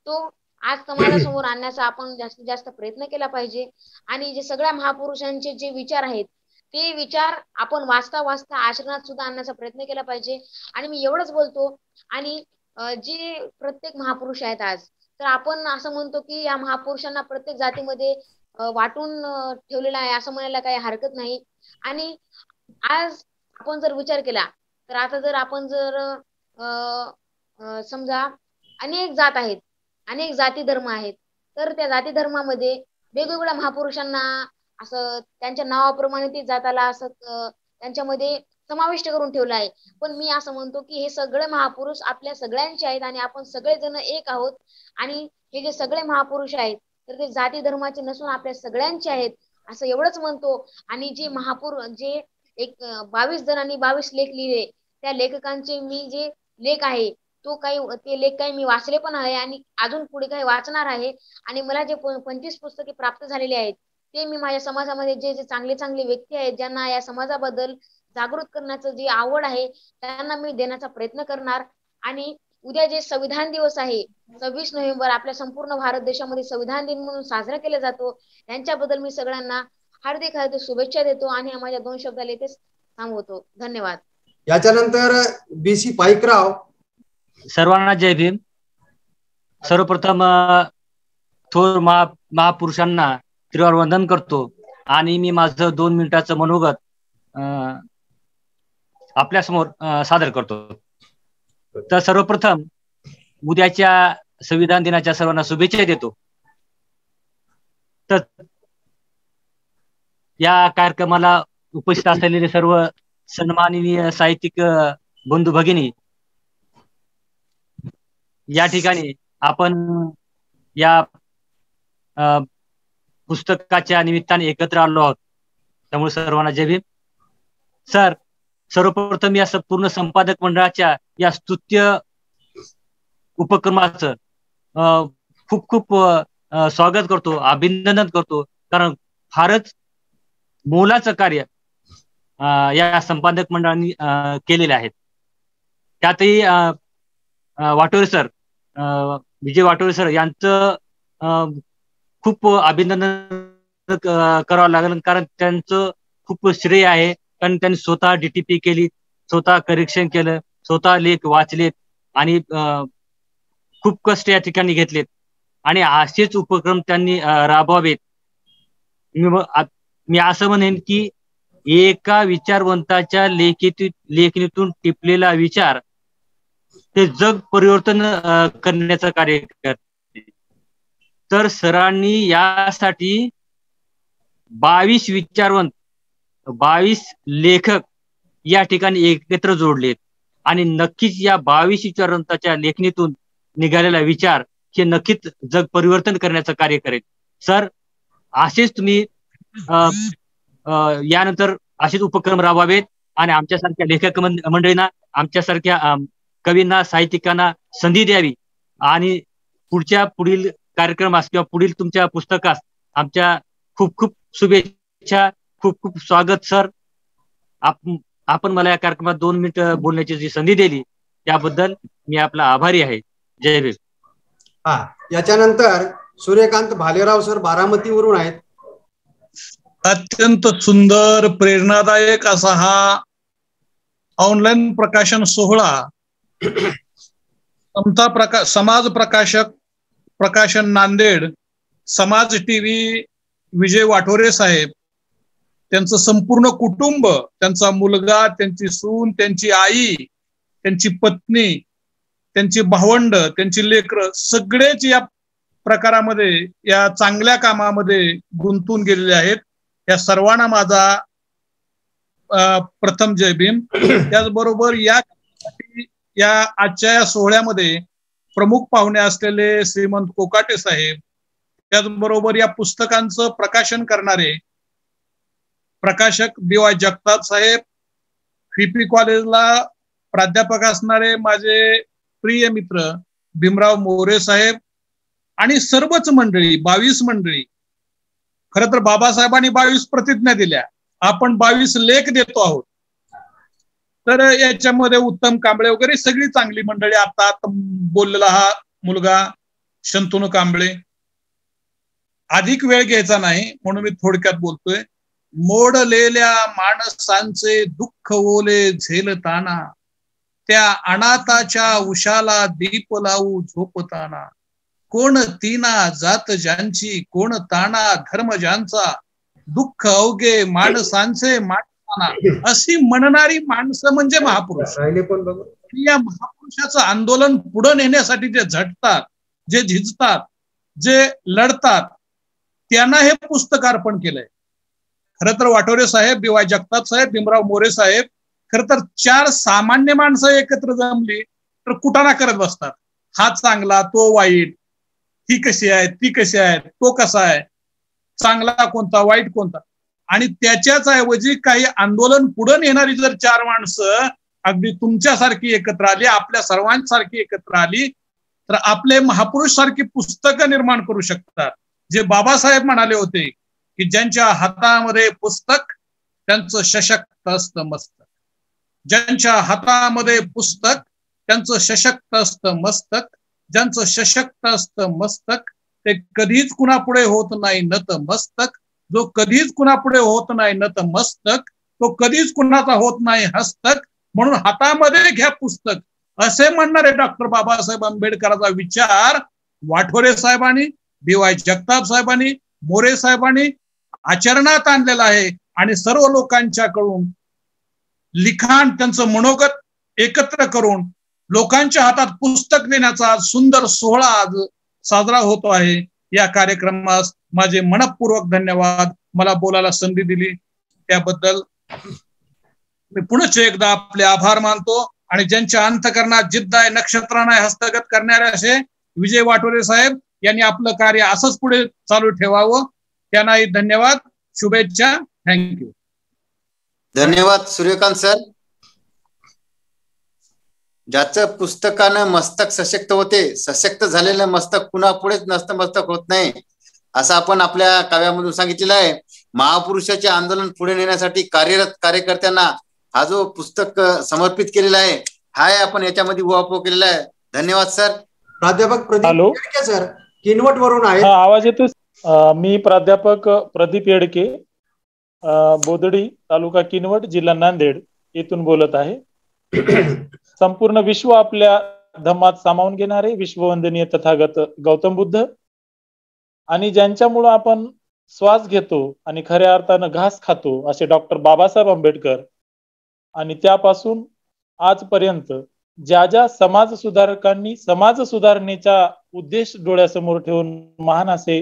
Speaker 8: तो आज समाजासमोर आणण्याचा आपण जास्तीत जास्त प्रयत्न केला पाहिजे. आणि जे सगळ्या महापुरुषांचे जे विचार आहेत ते विचार आपण वाचता आचरणात सुद्धा आणण्याचा प्रयत्न केला पाहिजे. आणि मी एवढंच बोलतो. आणि जे प्रत्येक महापुरुष आहेत आज, तर आपण असं म्हणतो की या महापुरुषांना प्रत्येक जातीमध्ये वाटून ठेवलेला आहे असं म्हणायला काही हरकत नाही. आणि आज आपण जर विचार केला तर आता जर आपण जर समजा अनेक जात आहेत, अनेक जाती धर्म आहेत, तर त्या जाती धर्मामध्ये वेगवेगळ्या महापुरुषांना असं त्यांच्या नावाप्रमाणे ते जाताला असं त्यांच्यामध्ये समाविष्ट करून ठेवलं आहे. पण मी असं म्हणतो की हे सगळे महापुरुष आपल्या सगळ्यांचे आहेत आणि आपण सगळेजण एक आहोत. आणि हे जे सगळे महापुरुष आहेत तर ते जाती धर्माचे नसून आपल्या सगळ्यांचे आहेत असं एवढंच म्हणतो. आणि जे जे एक 22 जणांनी 22 लेख लिहिले त्या लेखकांचे मी जे लेख आहे ते लेख काही मी वाचले पण आहे आणि अजून पुढे काही वाचणार आहे. आणि मला जे 25 पुस्तके प्राप्त झालेली आहेत ते मी माझ्या समाजामध्ये जे जे चांगले चांगले व्यक्ती आहेत ज्यांना या समाजाबद्दल जागृत करण्याचं जी आवड आहे त्यांना मी देण्याचा प्रयत्न करणार. आणि उद्या जे संविधान दिवस आहे 26 नोव्हेंबर आपल्या संपूर्ण भारत देशामध्ये संविधान दिन म्हणून साजरा केला जातो, त्यांच्याबद्दल मी सगळ्यांना हार्दिक हार्दिक शुभेच्छा देतो आणि माझ्या 2 शब्दाला इथेच थांबवतो. धन्यवाद.
Speaker 1: याच्यानंतर BC पाईकराव.
Speaker 9: सर्वांना जय भीम. सर्वप्रथम थोर महापुरुषांना त्रिवार वंदन करतो आणि मी माझं 2 मिनिटाचं मनोगत आपल्या समोर सादर करतो. तर सर्वप्रथम उद्याच्या संविधान दिनाच्या सर्वांना शुभेच्छा देतो. तर या कार्यक्रमाला उपस्थित असलेले सर्व सन्माननीय साहित्यिक बंधू भगिनी, या ठिकाणी आपण या पुस्तकाच्या निमित्ताने एकत्र आलो आहोत, त्यामुळे सर्वांना जय भीम. सर, सर्वप्रथम या पूर्ण संपादक मंडळाच्या या स्तुत्य उपक्रमाचं खूप खूप स्वागत करतो, अभिनंदन करतो, कारण फारच मोलाचं कार्य या संपादक मंडळांनी केलेले आहेत. त्यातही वाटोरे सर, विजय वाटोरे सर यांचं खूप अभिनंदन करावं लागेल, कारण त्यांचं खूप श्रेय आहे. कारण त्यांनी स्वतः DTP केली, स्वतः करेक्शन केलं, स्वतः लेख वाचलेत आणि खूप कष्ट या ठिकाणी घेतलेत आणि असेच उपक्रम त्यांनी राबवावेत. मी असं म्हणेन की एका विचारवंताच्या लेखणीतून टिपलेला विचार ते जग परिवर्तन करण्याचं कार्य करते. तर सरांनी यासाठी 22 विचारवंत, 22 लेखक या ठिकाणी एकत्र जोडलेत आणि नक्कीच या 22 विचारवंताच्या लेखणीतून निघालेला विचार हे नक्कीच जग परिवर्तन करण्याचं कार्य करेल. सर, असेच तुम्ही यानंतर असेच उपक्रम राबवावेत आणि आमच्यासारख्या लेखक मंडळींना, आमच्यासारख्या कवींना, साहित्यिकांना संधी द्यावी आणि पुढील कार्यक्रमास किंवा पुढील तुमच्या पुस्तकास आमच्या खूप खूप शुभेच्छा, खूप खूप स्वागत. सर, आपण मला या कार्यक्रमात 2 मिनिटं बोलण्याची जी संधी दिली त्याबद्दल मी आपला आभारी आहे. जय भीम.
Speaker 1: याच्यानंतर सूर्यकांत भालेराव सर बारामतीवरून आहेत.
Speaker 10: अत्यंत सुंदर प्रेरणादायक असा हा ऑनलाईन प्रकाशन सोहळा समाज प्रकाशन नांदेड, समाज टीव्ही, विजय वाठोरे साहेब, त्यांचं संपूर्ण कुटुंब, त्यांचा मुलगा, त्यांची सून, त्यांची आई, त्यांची पत्नी, त्यांची भावंड, त्यांची लेकरं सगळेच या प्रकारामध्ये, या चांगल्या कामामध्ये गुंतून गेलेले आहेत. या सर्वांना माझा प्रथम जय भीम. त्याचबरोबर या आजच्या या सोहळ्यामध्ये प्रमुख पाहुणे असलेले श्रीमंत कोकाटे साहेब, त्याचबरोबर या पुस्तकांचं प्रकाशन करणारे प्रकाशक BY जगताप साहेब, FP कॉलेजला प्राध्यापक असणारे माझे प्रिय मित्र भीमराव मोरे साहेब आणि सर्वच मंडळी, 22 मंडळी. खरं तर बाबासाहेबांनी 22 प्रतिज्ञा दिल्या, आपण 22 लेख देतो आहोत. तर याच्यामध्ये उत्तम कांबळे वगैरे सगळी चांगली मंडळी, आता बोललेला हा मुलगा शंतनू कांबळे. अधिक वेळ घ्यायचा नाही म्हणून मी थोडक्यात बोलतोय. मोडलेल्या माणसांचे दुःख ओले झेलताना, त्या अनाथाच्या उशाला दीप लावू झोपताना, कोण तीना जात ज्यांची, कोण ताना धर्म ज्यांचा, दुःख अवघे माणसांचे माणसाना, अशी म्हणणारी माणसं म्हणजे महापुरुष. या महापुरुषाचं आंदोलन पुढे नेण्यासाठी जे झटतात, जे झिजतात, जे लढतात, त्यांना हे पुस्तक अर्पण केलंय. खरं तर वाठोरे साहेब, BY जगताप साहेब, भीमराव मोरे साहेब, खरं तर 4 सामान्य माणसं एकत्र जमली तर कुटाणा करत बसतात. हा चांगला, तो वाईट, ही कशी आहे, ती कशी आहे, तो कसा आहे, चांगला कोणता, वाईट कोणता. आणि त्याच्याच ऐवजी काही आंदोलन पुढे नेणारी जर 4 माणसं अगदी तुमच्यासारखी एकत्र आली, आपल्या सर्वांसारखी एकत्र आली, तर आपले महापुरुष सारखी पुस्तकं निर्माण करू शकतात. जे बाबासाहेब म्हणाले होते की ज्यांच्या हातामध्ये पुस्तक त्यांचं सशक्त असतं मस्तक, ज्यांच्या हातामध्ये पुस्तक त्यांचं सशक्त असतं मस्तक, ज्यांचं सशक्त असतं मस्तक ते कधीच कुणापुढे होत नाही नतमस्तक, जो कधीच कुणापुढे होत नाही नतमस्तक, तो कधीच कुणाचा होत नाही हस्तक, म्हणून हातामध्ये घ्या पुस्तक, असे म्हणणारे डॉक्टर बाबासाहेब आंबेडकरांचा विचार वाठोरे साहेबांनी, BY जगताप साहेबांनी, मोरे साहेबांनी आचरणात आणलेला आहे. आणि सर्व लोकांच्याकडून लिखाण, त्यांचं मनोगत एकत्र करून लोकांच्या हातात पुस्तक देण्याचा सुंदर सोहळा आज साजरा होतो आहे. या कार्यक्रमास माझे मनपूर्वक धन्यवाद. मला बोलायला संधी दिली त्याबद्दल मी पुनश्च एकदा आपले आभार मानतो. आणि ज्यांच्या अंतकरणात जिद्द आहे, नक्षत्रांना हस्तगत करणारे असे विजय वाठोरे साहेब यांनी आपलं कार्य असंच पुढे चालू ठेवावं. त्यांनाही धन्यवाद, शुभेच्छा, थँक्यू.
Speaker 2: धन्यवाद सूर्यकांत सर. ज्याचं पुस्तकानं मस्तक सशक्त होते, सशक्त झालेलं मस्तक पुन्हा पुढेच नतमस्तक होत नाही, असं आपण आपल्या काव्यामधून सांगितलेलं आहे. महापुरुषाचे आंदोलन पुढे नेण्यासाठी कार्यरत कार्यकर्त्यांना हा जो पुस्तक समर्पित केलेला आहे, हा आपण याच्यामध्ये उहापोह केलेला आहे. धन्यवाद सर.
Speaker 1: प्राध्यापक प्रदीप येडके सर किनवट वरून आहे.
Speaker 11: आवाज येतो? मी प्राध्यापक प्रदीप येडके, बोदडी, तालुका किनवट, जिल्हा नांदेड येथून बोलत आहे. संपूर्ण विश्व आपल्या धम्मात सामावून घेणारे विश्ववंदनीय तथागत गौतम बुद्ध, आणि ज्यांच्यामुळे आपण श्वास घेतो आणि खऱ्या अर्थानं घास खातो असे डॉक्टर बाबासाहेब आंबेडकर, आणि त्यापासून आजपर्यंत ज्या ज्या समाज सुधारकांनी समाज सुधारणेचा उद्देश डोळ्यासमोर ठेवून महान असे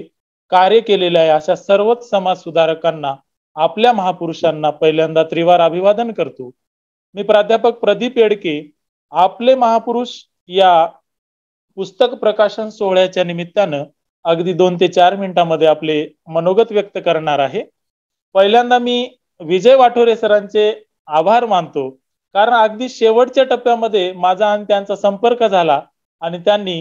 Speaker 11: कार्य केलेले आहे, अशा सर्वच समाज सुधारकांना, आपल्या महापुरुषांना पहिल्यांदा त्रिवार अभिवादन करतो. मी प्राध्यापक प्रदीप येडके आपले महापुरुष या पुस्तक प्रकाशन सोहळ्याच्या निमित्तानं अगदी 2 ते 4 मिनिटांमध्ये आपले मनोगत व्यक्त करणार आहे. पहिल्यांदा मी विजय वाठोरे सरांचे आभार मानतो, कारण अगदी शेवटच्या टप्प्यामध्ये माझा आणि त्यांचा संपर्क झाला आणि त्यांनी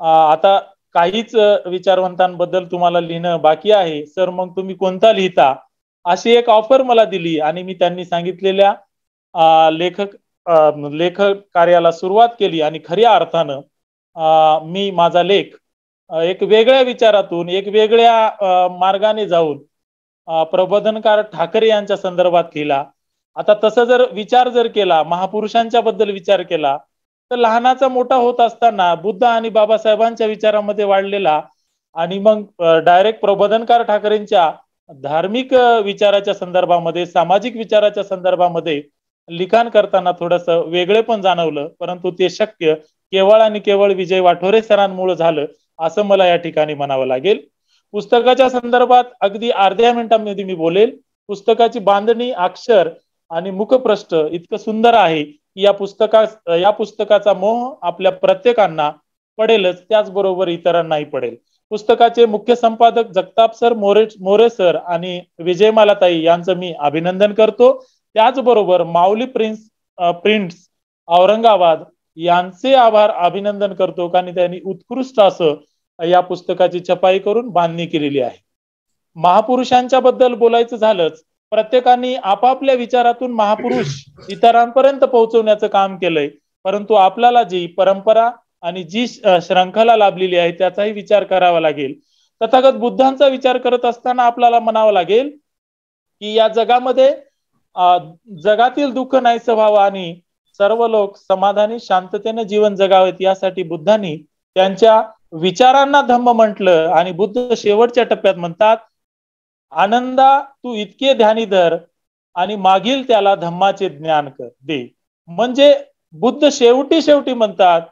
Speaker 11: आता काहीच विचारवंतांबद्दल तुम्हाला लिहिणं बाकी आहे सर, मग तुम्ही कोणता लिहिता, अशी एक ऑफर मला दिली आणि मी त्यांनी सांगितलेल्या लेखक कार्याला सुरुवात केली आणि खऱ्या अर्थानं मी माझा लेख एक वेगळ्या विचारातून एक वेगळ्या मार्गाने जाऊन प्रबोधनकार ठाकरे यांच्या संदर्भात लिहिला. आता तसं जर केला, महापुरुषांच्या बद्दल विचार केला, तर लहानाचा मोठा होत असताना बुद्ध आणि बाबासाहेबांच्या विचारामध्ये वाढलेला आणि मग डायरेक्ट प्रबोधनकार ठाकरेंच्या धार्मिक विचाराच्या संदर्भामध्ये, सामाजिक विचाराच्या संदर्भामध्ये लिखाण करताना थोडस वेगळे पण जाणवलं. परंतु ते शक्य केवळ आणि केवळ विजय वाठोरे सरांमुळे झालं असं मला या ठिकाणी म्हणावं लागेल. पुस्तकाच्या संदर्भात अगदी अर्ध्या मिनिटांमध्ये मी बोलेल. पुस्तकाची बांधणी, अक्षर आणि मुखपृष्ठ इतकं सुंदर आहे की या पुस्तकाचा मोह आपल्या प्रत्येकांना पडेलच, त्याचबरोबर इतरांनाही पडेल. पुस्तकाचे मुख्य संपादक जगताप सर, मोरे सर आणि विजयमालाताई यांचं मी अभिनंदन करतो. त्याचबरोबर माऊली प्रिंट्स औरंगाबाद यांचे अभिनंदन करतो, कारण त्यांनी उत्कृष्ट असं या पुस्तकाची छपाई करून बांधणी केलेली आहे. महापुरुषांच्या बद्दल बोलायचं झालंच, प्रत्येकाने आपापल्या विचारातून महापुरुष इतरांपर्यंत पोहोचवण्याचं काम केलंय. परंतु आपल्याला जी परंपरा आणि जी श्रंखला लाभलेली आहे त्याचाही विचार करावा लागेल. तथागत बुद्धांचा विचार करत असताना आपल्याला म्हणावं लागेल की या जगामध्ये जगातील दुःख नाहीसं व्हावं आणि सर्व लोक समाधानी शांततेने जीवन जगावेत यासाठी बुद्धांनी त्यांच्या विचारांना धम्म म्हटलं. आणि बुद्ध शेवटच्या टप्प्यात म्हणतात, आनंदा तू इतके ध्यानी धर आणि मागील त्याला धम्माचे ज्ञान दे. म्हणजे बुद्ध शेवटी म्हणतात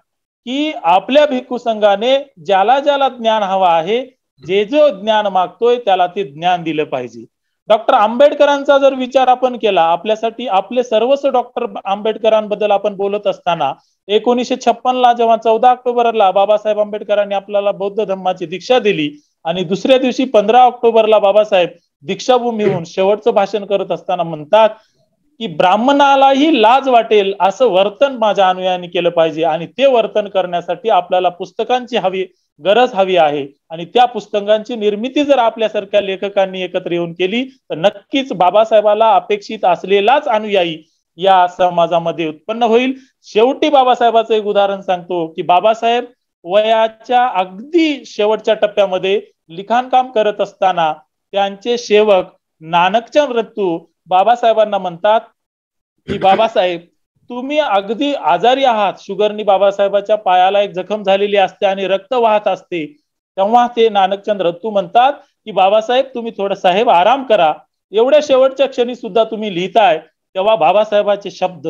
Speaker 11: की आपल्या भिक्खू संघाने ज्याला ज्याला ज्ञान हवा आहे, जो ज्ञान मागतोय त्याला ते ज्ञान दिलं पाहिजे. डॉक्टर आंबेडकरांचा जर विचार आपण केला, आपल्यासाठी आपले सर्वस्व डॉक्टर आंबेडकरांबद्दल आपण बोलत असताना 1956 जेव्हा 14 ऑक्टोबरला बाबासाहेब आंबेडकरांनी आपल्याला बौद्ध धम्माची दीक्षा दिली आणि दुसऱ्या दिवशी 15 ऑक्टोबरला बाबासाहेब दीक्षाभूमीहून शेवटचं भाषण करत असताना म्हणतात की ब्राह्मणालाही लाज वाटेल असं वर्तन माझ्या अनुयायांनी केलं पाहिजे आणि ते वर्तन करण्यासाठी आपल्याला पुस्तकांची गरज हवी आहे. आणि त्या पुस्तकांची निर्मिती जर आपल्यासारख्या लेखकांनी एकत्र येऊन केली तर नक्कीच बाबासाहेबाला अपेक्षित असलेलाच अनुयायी या समाजामध्ये उत्पन्न होईल. शेवटी बाबासाहेबाचं एक उदाहरण सांगतो की बाबासाहेब वयाच्या अगदी शेवटच्या टप्प्यामध्ये लिखाण काम करत असताना त्यांचे सेवक नानकचंद रत्तू बाबासाहेबांना म्हणतात की बाबासाहेब तुम्ही अगदी आजारी आहात, शुगरनी बाबासाहेबाच्या पायाला एक जखम झालेली असते आणि रक्त वाहत असते. तेव्हा ते नानकचंद रत्तू म्हणतात की बाबासाहेब तुम्ही थोडं साहेब आराम करा. एवढ्या शेवटच्या क्षणी सुद्धा तुम्ही लिहिताय. तेव्हा बाबासाहेबाचे शब्द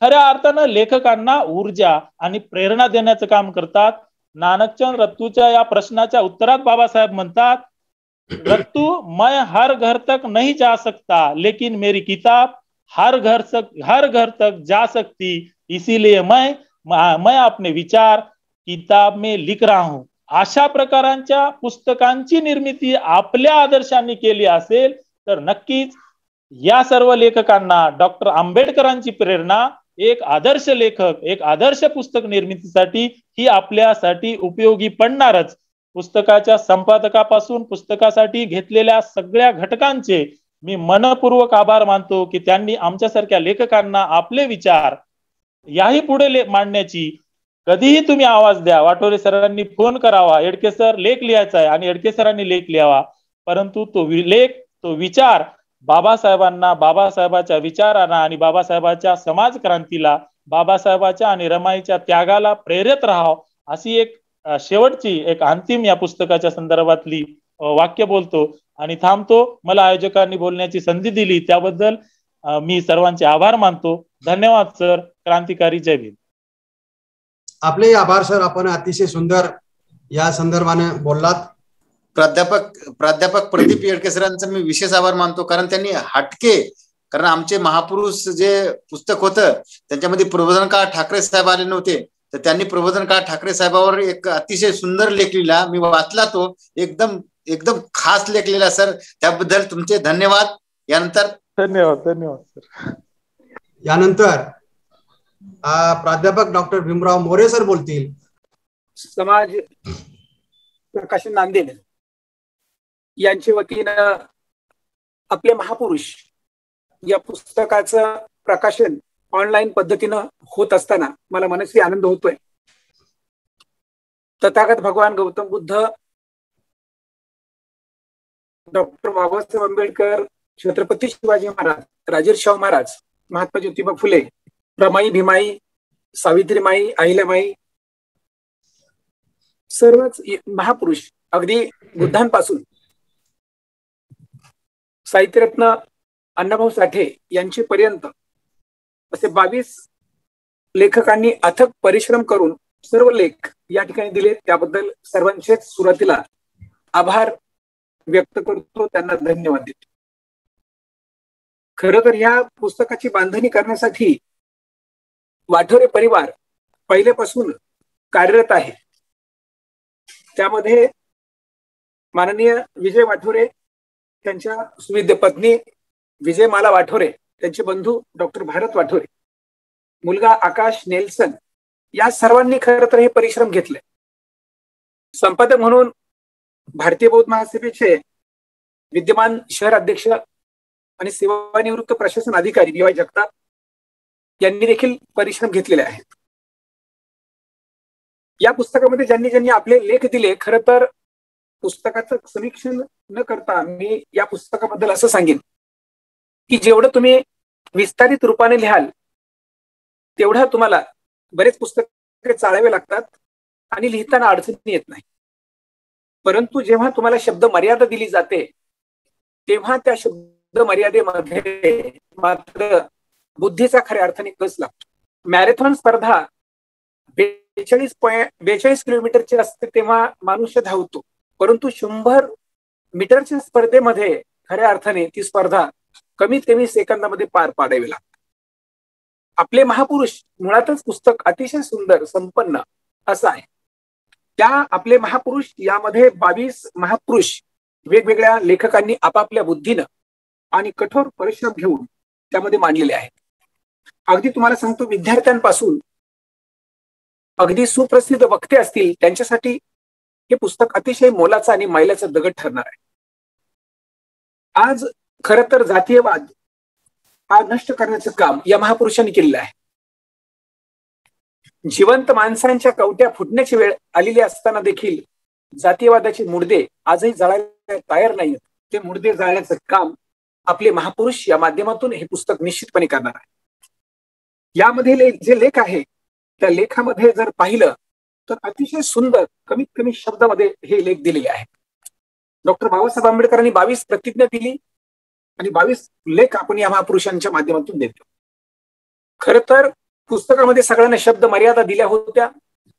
Speaker 11: खऱ्या अर्थानं लेखकांना ऊर्जा आणि प्रेरणा देण्याचं काम करतात. नानकचंद रत्तूच्या या प्रश्नाच्या उत्तरात बाबासाहेब म्हणतात, रत्तू मैं हर घर तक नहीं जा सकता, लेकिन मेरी किताब हर घर तक जा सकती, इसीलिए मैं अपने विचार किताब में लिख रहा हूं. अशा प्रकारांच्या पुस्तकांची निर्मिती आपल्या आदर्शांनी केली असेल तर नक्कीच या सर्व लेखकांना डॉक्टर आंबेडकरांची प्रेरणा एक आदर्श लेखक, एक आदर्श पुस्तक निर्मितीसाठी ही आपल्यासाठी उपयोगी पडणारच. पुस्तकाच्या संपादकापासून पुस्तकासाठी घेतलेल्या सगळ्या घटकांचे मी मनपूर्वक आभार मानतो की त्यांनी आमच्यासारख्या लेखकांना आपले विचार याही पुढे मांडण्याची कधीही तुम्ही आवाज द्या. वाटोरे सरांनी फोन करावा, एडके सर लेख लिहायचा आहे आणि एडके सरांनी लेख लिहावा, परंतु तो विचार बाबासाहेबांना, बाबासाहेबाच्या विचारांना आणि बाबासाहेबाच्या समाज क्रांतीला, बाबासाहेबाच्या आणि रमाईच्या त्यागाला प्रेरित राहावं अशी एक शेवटची एक अंतिम या पुस्तकाच्या संदर्भातली वाक्य बोलतो आणि थांबतो. मला आयोजकांनी बोलण्याची संधी दिली त्याबद्दल मी सर्वांचे आभार मानतो. धन्यवाद सर. क्रांतिकारी जय भीम.
Speaker 1: आपले आभार सर. आपण अतिशय सुंदर या संदर्भाने बोललात.
Speaker 2: प्राध्यापक प्रदीप येडके सरांचा मी विशेष आभार मानतो, कारण त्यांनी कारण आमचे महापुरुष जे पुस्तक होतं त्याच्यामध्ये प्रबोधनकार ठाकरे साहेब आले नव्हते, तर त्यांनी प्रबोधनकार ठाकरे साहेबावर एक अतिशय सुंदर लेख लिहिला. मी वाचला तो. एकदम खास लेख लिहिला सर. त्याबद्दल तुमचे धन्यवाद. यानंतर
Speaker 11: धन्यवाद सर.
Speaker 1: यानंतर प्राध्यापक डॉक्टर भीमराव मोरे सर बोलतील.
Speaker 12: समाज प्रकाशन नांदेड यांच्या वतीनं आपले महापुरुष या पुस्तकाचं प्रकाशन ऑनलाईन पद्धतीनं होत असताना मला मनस्वी आनंद होतोय. तथागत भगवान गौतम बुद्ध, डॉक्टर बाबासाहेब आंबेडकर, छत्रपती शिवाजी महाराज, राजर्षी महाराज, महात्मा ज्योतिबा फुले, रमाई, भीमाई, सावित्रीमाई, अहिल्यामाई, सर्वच महापुरुष अगदी बुद्धांपासून साहित्यरत्न अण्णाभाऊ साठे यांचे पर्यंत असे 22 लेखकांनी अथक परिश्रम करून सर्व लेख या ठिकाणी दिले. त्याबद्दल सर्वांचेच सुरुवातीला आभार व्यक्त करतो, त्यांना धन्यवाद देतो. खरं तर ह्या पुस्तकाची बांधणी करण्यासाठी वाठोरे परिवार पहिलेपासून कार्यरत आहे. त्यामध्ये माननीय विजय वाठोरे, त्यांच्या सुविद्य पत्नी विजयमाला वाठोरे, त्यांचे बंधू डॉक्टर भारत वाठोरे, मुलगा आकाश नेल्सन, या सर्वांनी खरं तर हे परिश्रम घेतले. संपादक म्हणून भारतीय बौद्ध महासभेचे विद्यमान शहर अध्यक्ष आणि सेवानिवृत्त प्रशासन अधिकारी BY जगताप यांनी देखील परिश्रम घेतलेले आहेत. या पुस्तकामध्ये ज्यांनी ज्यांनी आपले लेख दिले, खरं तर पुस्तकाचं समीक्षण न करता मी या पुस्तकाबद्दल असं सांगेन की जेवढं तुम्ही विस्तारित रूपाने लिहाल तेवढा तुम्हाला बरेच पुस्तके चाळावे लागतात आणि लिहिताना अडचणी येत नाही. परंतु जेव्हा तुम्हाला शब्द मर्यादा दिली जाते तेव्हा त्या शब्द मर्यादेमध्ये मात्र बुद्धीचा खऱ्या अर्थाने कस लागतो. मॅरेथॉन स्पर्धा 42 किलोमीटरची असते तेव्हा मनुष्य धावतो, परंतु 100 मीटरच्या स्पर्धेमध्ये खऱ्या अर्थाने ती स्पर्धा कमीत कमी सेकंदामध्ये पार पाडावी लागते. आपले महापुरुष मुळातच पुस्तक अतिशय सुंदर संपन्न असं आहे. त्या आपले महापुरुष यामध्ये 22 महापुरुष वेगवेगळ्या लेखकांनी आपापल्या बुद्धीनं आणि कठोर परिश्रम घेऊन त्यामध्ये मांडलेले आहेत. अगदी तुम्हाला सांगतो, विद्यार्थ्यांपासून अगदी सुप्रसिद्ध वक्ते असतील त्यांच्यासाठी हे पुस्तक अतिशय मोलाचं आणि मैलाचा दगड ठरणार आहे. आज खरं तर जातीयवाद हा नष्ट करण्याचं काम या महापुरुषांनी केलेलं आहे. जिवंत माणसांच्या कवट्या फुटण्याची वेळ आलेली असताना देखील जातीयवादाचे मुडदे आजही जळायला तयार नाहीत. ते मुडदे जाळण्याचं काम आपले महापुरुष या माध्यमातून हे पुस्तक निश्चितपणे करणार आहे. यामध्ये जे लेख आहे त्या लेखामध्ये जर पाहिलं तर अतिशय सुंदर कमीत कमी शब्दामध्ये हे लेख दिलेले आहेत. डॉक्टर बाबासाहेब आंबेडकरांनी 22 प्रतिज्ञा दिली आणि 22 लेख आपण या महापुरुषांच्या माध्यमातून देतो. खरं तर पुस्तकामध्ये सगळ्यांना शब्द मर्यादा दिल्या होत्या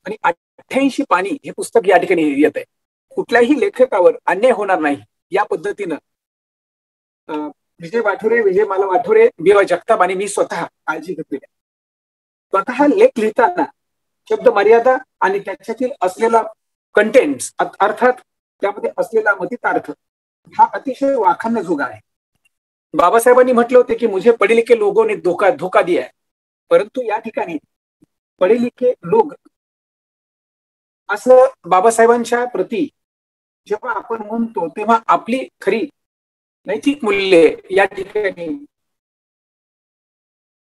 Speaker 12: आणि 88 पानी हे पुस्तक या ठिकाणी येत आहे. कुठल्याही लेखकावर अन्याय होणार नाही या पद्धतीनं विजय वाठोरे, विजयमाला वाठोरे, BY जगताप आणि मी स्वतः काळजी घेतलेली. स्वतः लेख लिहिताना शब्द मर्यादा आणि त्याच्यातील असलेला कंटेंट अर्थात त्यामध्ये असलेला मतितार्थ हा अतिशय वाखाणण्याजोगा आहे. बाबासाहेबांनी म्हटले होते की मुझे पढ़े लिखे लोगों ने धोखा दिया है, परंतु या ठिकाणी पढ़े लिखे लोग असं बाबासाहेबांच्या प्रती जेव्हा आपण म्हणतो तेव्हा आपली खरी नैतिक मूल्ये या ठिकाणी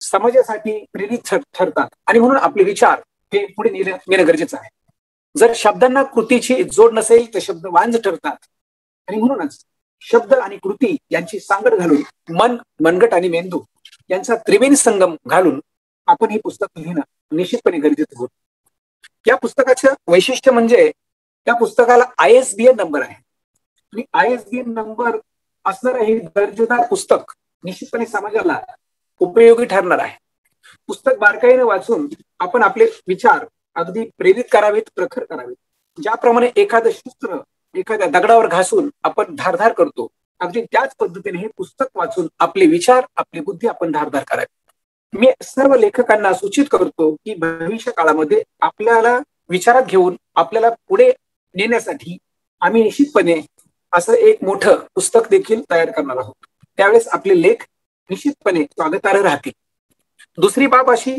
Speaker 12: समाजासाठी प्रेरित ठरतात आणि म्हणून आपले विचार हे पुढे नेणं गरजेचं आहे. जर शब्दांना कृतीची जोड नसेल तर शब्द वांज ठरतात आणि म्हणूनच शब्द आणि कृती यांची सांगड घालून मनगट आणि मेंदू यांचा त्रिवेणी संगम घालून आपण हे पुस्तक लिहिणं निश्चितपणे गरजेचं होतं. या पुस्तकाचं वैशिष्ट्य म्हणजे त्या पुस्तकाला ISBN नंबर आहे आणि ISBN नंबर असणारं हे दर्जेदार पुस्तक निश्चितपणे समाजाला उपयोगी ठरणार आहे. पुस्तक बारकाईने वाचून आपण आपले विचार अगदी प्रेरित करावेत, प्रखर करावेत. ज्याप्रमाणे एखादं शस्त्र एखाद्या दगडावर घासून आपण धारधार करतो, अगदी त्याच पद्धतीने हे पुस्तक वाचून आपले विचार, आपली बुद्धी आपण धारधार करावी. मी सर्व लेखकांना सूचित करतो की भविष्य काळामध्ये आपल्याला विचारात घेऊन आपल्याला पुढे नेण्यासाठी आम्ही निश्चितपणे असं एक मोठं पुस्तक देखील तयार करणार आहोत. त्यावेळेस आपले लेख निश्चितपणे स्वागतार्ह राहतील. दुसरी बाब अशी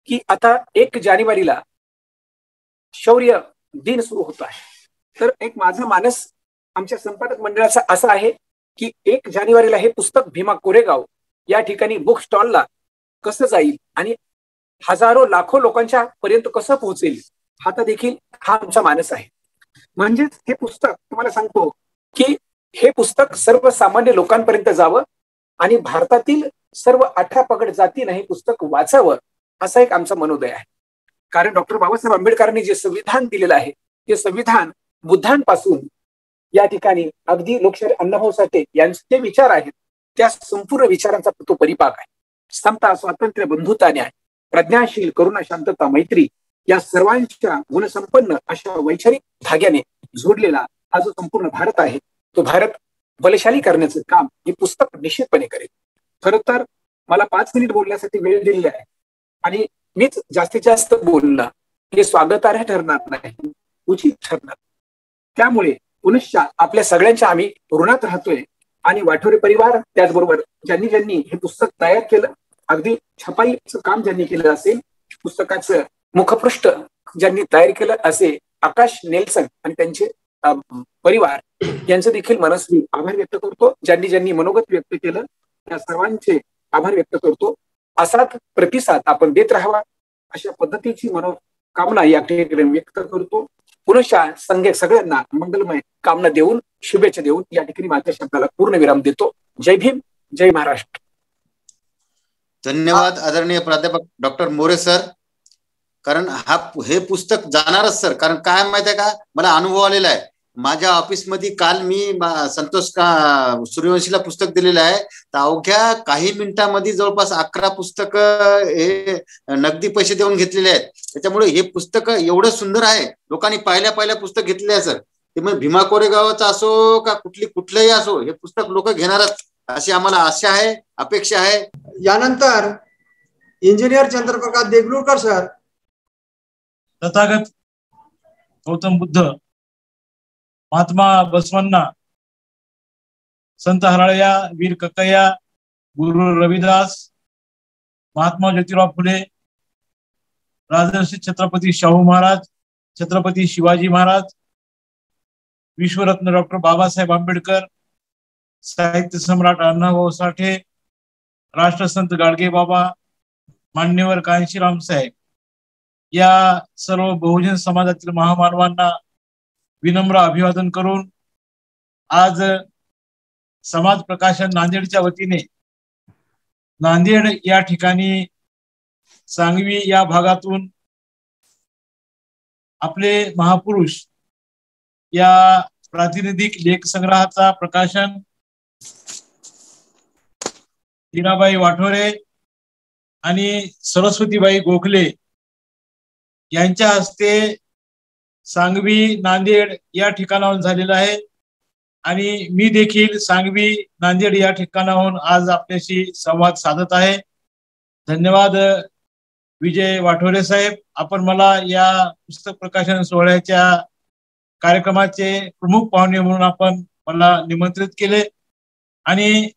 Speaker 12: की आता 1 जानेवारीला शौर्य दिन सुरू होत आहे. तर एक माझा मानस आमच्या संपादक मंडळाचा असा आहे की 1 जानेवारीला हे पुस्तक भीमा कोरेगाव या ठिकाणी बुक स्टॉलला कसं जाईल आणि हजारो लाखो लोकांच्या पर्यंत कसं पोहोचेल हा देखील हा आमचा मानस आहे. म्हणजेच हे पुस्तक तुम्हाला सांगतो की हे पुस्तक सर्वसामान्य लोकांपर्यंत जावं आणि भारतातील सर्व 18 पगड जातीनं हे पुस्तक वाचावं असा एक आमचा मनोदय आहे. कारण डॉक्टर बाबासाहेब आंबेडकरांनी जे संविधान दिलेलं आहे ते संविधान बुद्धांपासून या ठिकाणी अगदी लोकशाहीर अण्णाभाऊ साठे यांचे जे विचार आहेत त्या संपूर्ण विचारांचा तो परिपाक आहे. समता, स्वातंत्र्य, बंधुता, न्याय, प्रज्ञाशील, करुणा, शांतता, मैत्री या सर्वांच्या गुणसंपन्न अशा वैचारिक धाग्याने जोडलेला हा जो संपूर्ण भारत आहे तो भारत बलशाली करण्याचं काम हे पुस्तक निश्चितपणे करेल. खरं तर मला 5 मिनिट बोलण्यासाठी वेळ दिलेला आहे आणि मीच जास्तीत जास्त बोलणं हे स्वागतार्ह ठरणार नाही, उचित ठरणार. त्यामुळे पुनश्च आपल्या सगळ्यांच्या आम्ही ऋणात राहतोय आणि वाठोरे परिवार त्याचबरोबर ज्यांनी ज्यांनी हे पुस्तक तयार केलं, अगदी छपाईचं काम ज्यांनी केलं असेल, पुस्तकाचं मुखपृष्ठ ज्यांनी तयार केलं असे आकाश नेल्सन आणि त्यांचे परिवार यांचं देखील मनस्वी आभार व्यक्त करतो. ज्यांनी ज्यांनी मनोगत व्यक्त केलं त्या सर्वांचे आभार व्यक्त करतो. असाच प्रतिसाद आपण देत राहावा अशा पद्धतीची मनोकामना या ठिकाणी व्यक्त करतो. पुनश्च सगळ्यांना मंगलमय कामना देऊन, शुभेच्छा देऊन या ठिकाणी माझ्या शब्दाला पूर्ण विराम देतो. जय भीम, जय महाराष्ट्र.
Speaker 2: धन्यवाद आदरणीय प्राध्यापक डॉक्टर मोरे सर. कारण हे पुस्तक जाणारच सर. कारण काय माहिती आहे का, मला अनुभव आलेला आहे. माझ्या ऑफिसमध्ये काल मी संतोष सूर्यवंशीला पुस्तक दिलेलं आहे, तर अवघ्या काही मिनिटांमध्ये जवळपास 11 पुस्तक हे नगदी पैसे देऊन घेतलेले आहेत. त्याच्यामुळे हे पुस्तक एवढं सुंदर आहे, लोकांनी पहिल्या पुस्तक घेतलेले आहे सर. ते मग भीमा कोरेगावचं असो का कुठलंही असो, हे पुस्तक लोक घेणारच अशी आम्हाला आशा आहे, अपेक्षा आहे.
Speaker 1: यानंतर इंजिनियर चंद्रप्रकाश देगलूरकर सर.
Speaker 13: तथागत गौतम बुद्ध, महात्मा बसवण्णा, संत हराळया, वीर कक्कय्या, गुरु रविदास, महात्मा ज्योतिराव फुले, राजर्षी छत्रपती शाहू महाराज, छत्रपती शिवाजी महाराज, विश्वरत्न डॉक्टर बाबासाहेब आंबेडकर, साहित्य सम्राट अण्णाभाऊ साठे, राष्ट्रसंत गाडगे बाबा, मान्यवर कांशीराम साहेब या सर्व बहुजन समाजातील महामानवांना विनम्र अभिवादन करून आज समाज प्रकाशन नांदेडच्या वतीने नांदेड या ठिकाणी सांगवी या भागातून आपले महापुरुष या प्रातिनिधिक लेख संग्रहाचा प्रकाशन हिराबाई वाठोरे आणि सरस्वतीबाई गोखले यांच्या हस्ते सांगवी नांदेड या ठिकाणाहून झालेला आहे. आणि मी देखील सांगवी नांदेड या ठिकाणाहून आज आपल्याशी संवाद साधत आहे. धन्यवाद विजय वाठोरे साहेब, आपण मला या पुस्तक प्रकाशन सोहळ्याच्या कार्यक्रमाचे प्रमुख पाहुणे म्हणून आपण मला निमंत्रित केले आणि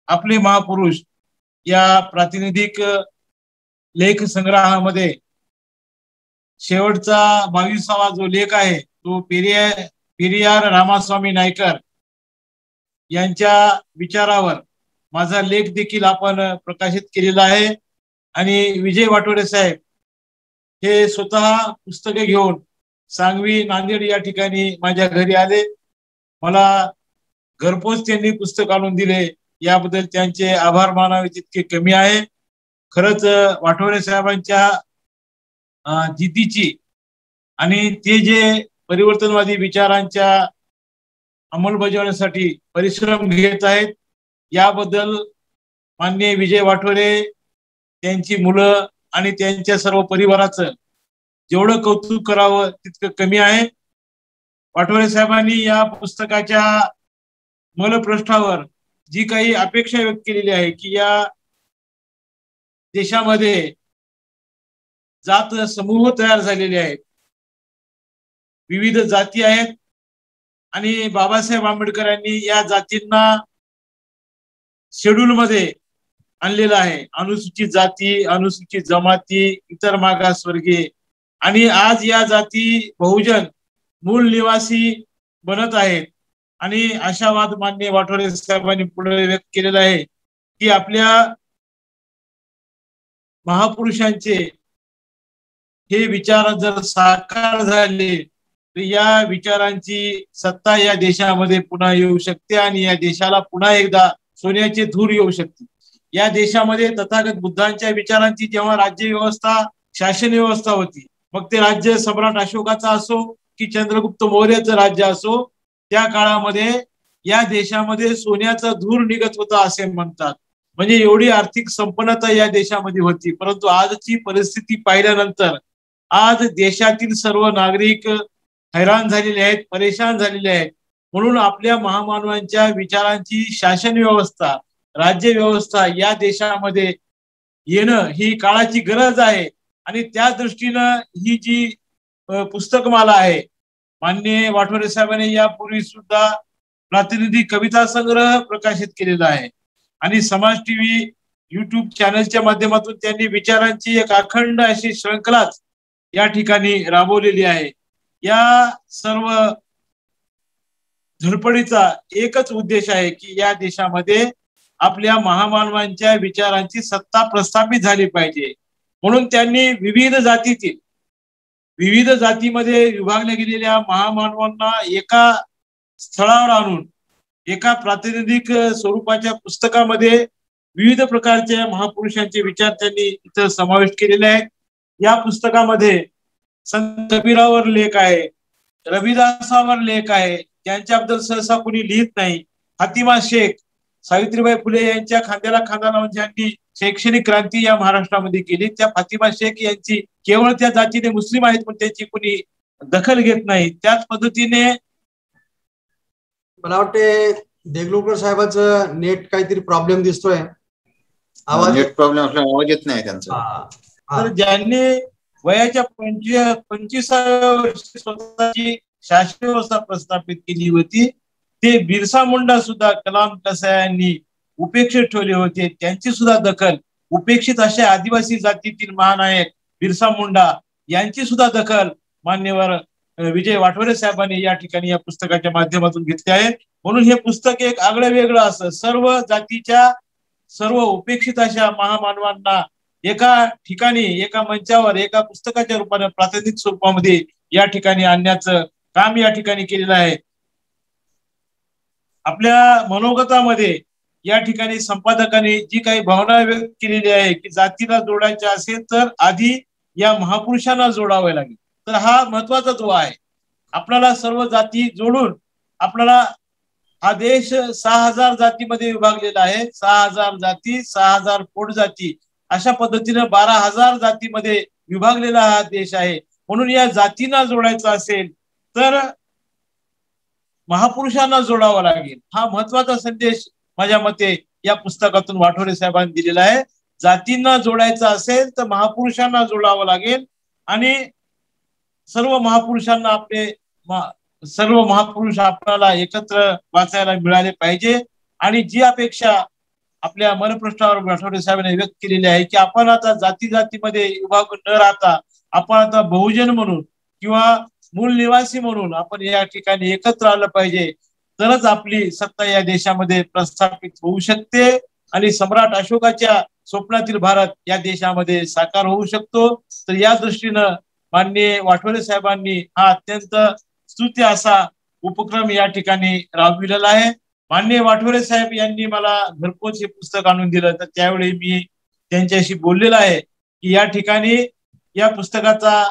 Speaker 13: आपले महापुरुष या प्रातिनिधिक लेख संग्रहामध्ये शेवटचा 22वा जो लेख आहे तो पेरियार रामास्वामी नायकर यांच्या विचारावर माझा लेख देखील आपण प्रकाशित केलेला आहे. आणि विजय वाठोरे साहेब हे स्वतः पुस्तके घेऊन सांगवी नांदेड या ठिकाणी माझ्या घरी आले. मला घरपोच त्यांनी पुस्तक आणून दिले, याबद्दल त्यांचे आभार मानावे तितके कमी आहे. खरंच वाठोरे साहेबांच्या जिद्दीची आणि ते जे परिवर्तनवादी विचारांच्या अंमलबजावणीसाठी परिश्रम घेत आहेत याबद्दल माननीय विजय वाठोरे, त्यांची मुलं आणि त्यांच्या सर्व परिवाराचं जेवढं कौतुक करावं तितकं कमी आहे. वाठोरे साहेबांनी या पुस्तकाच्या मूलपृष्ठावर जी काही अपेक्षा व्यक्त केलेली आहे की या देशामध्ये जात समूह तयार झालेले आहेत, विविध जाती आहेत आणि बाबासाहेब आंबेडकरांनी या जातींना शेड्यूल मध्ये आणलेलं आहे. अनुसूचित जाती, अनुसूचित जमाती, इतर मागासवर्गीय, आणि आज या जाती बहुजन मूळ निवासी बनत आहेत. आणि आशावाद माननीय वाठोरे साहेबांनी पुढे व्यक्त केलेला आहे की आपल्या महापुरुषांचे हे विचार जर साकार झाले तर या विचारांची सत्ता या देशामध्ये पुन्हा येऊ शकते आणि या देशाला पुन्हा एकदा सोन्याचे धूर येऊ शकते. या देशामध्ये तथागत बुद्धांच्या विचारांची जेव्हा राज्य व्यवस्था, शासन व्यवस्था होती, मग ते राज्य सम्राट अशोकाचा असो की चंद्रगुप्त मौर्याचं राज्य असो, त्या काळामध्ये या देशामध्ये सोन्याचा धूर निघत होता असे म्हणतात. म्हणजे एवढी आर्थिक संपन्नता या देशामध्ये होती. परंतु आजची परिस्थिती पाहिल्यानंतर आज देशातील सर्व नागरिक हैराण झालेले आहेत, परेशान झालेले आहेत. म्हणून आपल्या महामानवांच्या विचारांची शासन व्यवस्था, राज्य व्यवस्था या देशामध्ये येणं ही काळाची गरज आहे. आणि त्या दृष्टीनं ही जी पुस्तकमाला आहे, माननीय वाठोरे साहेबांनी यापूर्वी सुद्धा प्रातिनिधिक कविता संग्रह प्रकाशित केलेला आहे आणि समाज टीव्ही युट्यूब चॅनलच्या माध्यमातून त्यांनी विचारांची एक अखंड अशी श्रृंखलाच या ठिकाणी राबवलेली आहे. या सर्व धडपडीचा एकच उद्देश आहे की या देशामध्ये आपल्या महामानवांच्या विचारांची सत्ता प्रस्थापित झाली पाहिजे. म्हणून त्यांनी विविध जातीमध्ये विभागल्या गेलेल्या महामानवांना एका स्थळावर आणून एका प्रातिनिधिक स्वरूपाच्या पुस्तकामध्ये विविध प्रकारच्या महापुरुषांचे विचार त्यांनी इथं समाविष्ट केलेले आहेत. या पुस्तकामध्ये संत कबीरावर लेख आहे, रविदासावर लेख आहे, त्यांच्याबद्दल सहसा कोणी लिहित नाही. फातिमा शेख, सावित्रीबाई फुले यांच्या खांद्याला खांदा लावून ज्यांनी शैक्षणिक क्रांती या महाराष्ट्रामध्ये केली, त्या फातिमा शेख यांची केवळ त्या जातीने मुस्लिम आहेत पण त्यांची कोणी दखल घेत नाही. त्याच पद्धतीने
Speaker 1: मला वाटते देगलूरकर साहेबांचं नेट काहीतरी प्रॉब्लेम दिसतोय, आवाज
Speaker 2: नेट प्रॉब्लेम असल्यामुळे आवाज येत नाही त्यांचा.
Speaker 13: तर ज्यांनी वयाच्या 25व्या वर्षी स्वतःची शासन व्यवस्था प्रस्थापित केली होती ते बिरसा मुंडा सुद्धा कलाम कसायांनी उपेक्षित ठेवले होते. त्यांची सुद्धा दखल, उपेक्षित अशा आदिवासी जातीतील महानायक बिरसा मुंडा यांची सुद्धा दखल मान्यवर विजय वाठोरे साहेबांनी या ठिकाणी या पुस्तकाच्या माध्यमातून घेतले आहे. म्हणून हे पुस्तक एक आगळं वेगळं असं सर्व जातीच्या, सर्व उपेक्षित अशा महामानवांना एका ठिकाणी, एका मंचावर, एका पुस्तकाच्या रूपाने प्रातिनिधिक स्वरूपामध्ये या ठिकाणी आणण्याचं काम या ठिकाणी केलेलं आहे. आपल्या मनोगतामध्ये या ठिकाणी संपादकांनी जी काही भावना व्यक्त केलेली आहे की जातीला जोडायचे असेल तर आधी या महापुरुषांना जोडावे लागेल. तर हा महत्वाचा जो आहे, आपल्याला सर्व जाती जोडून आपल्याला हा देश 6000 जातीमध्ये विभागलेला आहे. 6000 जाती, 6000 पोटजाती अशा पद्धतीने 12000 जातीमध्ये विभागलेला हा देश आहे. म्हणून या जातींना जोडायचा असेल तर महापुरुषांना जोडावा लागेल. हा महत्वाचा संदेश माझ्या मते या पुस्तकातून वाठोरे साहेबांनी दिलेला आहे. जातींना जोडायचा असेल तर महापुरुषांना जोडावं लागेल आणि सर्व महापुरुषांना सर्व महापुरुष आपल्याला एकत्र वाचायला मिळाले पाहिजे. आणि जी अपेक्षा आपल्या मनपृष्ठावर वाठोरे साहेबांनी व्यक्त केलेली आहे की आपण आता जातीमध्ये विभाग न राहता आपण आता बहुजन म्हणून किंवा मूळ निवासी म्हणून आपण या ठिकाणी एकत्र आलं पाहिजे, तरच आपली सत्ता या देशामध्ये प्रस्थापित होऊ शकते आणि सम्राट अशोकाच्या स्वप्नातील भारत या देशामध्ये साकार होऊ शकतो. तर या दृष्टीनं माननीय वाठोरे साहेबांनी हा अत्यंत स्तुत्य असा उपक्रम या ठिकाणी राबविलेला आहे. माननीय वाठोरे साहेब यांनी मला घरपोच हे पुस्तक आणून दिलं, तर त्यावेळी मी त्यांच्याशी बोललेला आहे की या ठिकाणी या पुस्तकाचा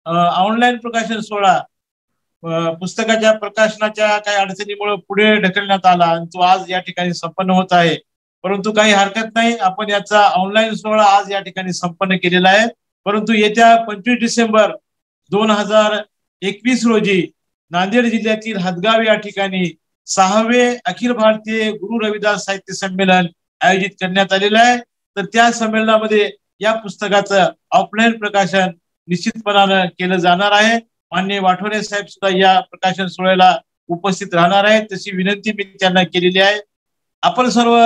Speaker 13: ऑनलाईन प्रकाशन सोहळा पुस्तकाच्या प्रकाशनाच्या काही अडचणीमुळे पुढे ढकलण्यात आला आणि तो आज या ठिकाणी संपन्न होत आहे. परंतु काही हरकत नाही, आपण याचा ऑनलाईन सोहळा आज या ठिकाणी संपन्न केलेला आहे. परंतु येत्या 25 डिसेंबर 2021 रोजी नांदेड जिल्ह्यातील हदगाव या ठिकाणी 6वे अखिल भारतीय गुरु रविदास साहित्य संमेलन आयोजित करण्यात आलेलं आहे. तर त्या संमेलनामध्ये या पुस्तकाचं ऑफलाईन प्रकाशन निश्चितपणानं केलं जाणार आहे. माननीय वाठोरे साहेब सुद्धा या प्रकाशन सोहळ्याला उपस्थित राहणार आहेत, तशी विनंती मी त्यांना केलेली आहे. आपण सर्व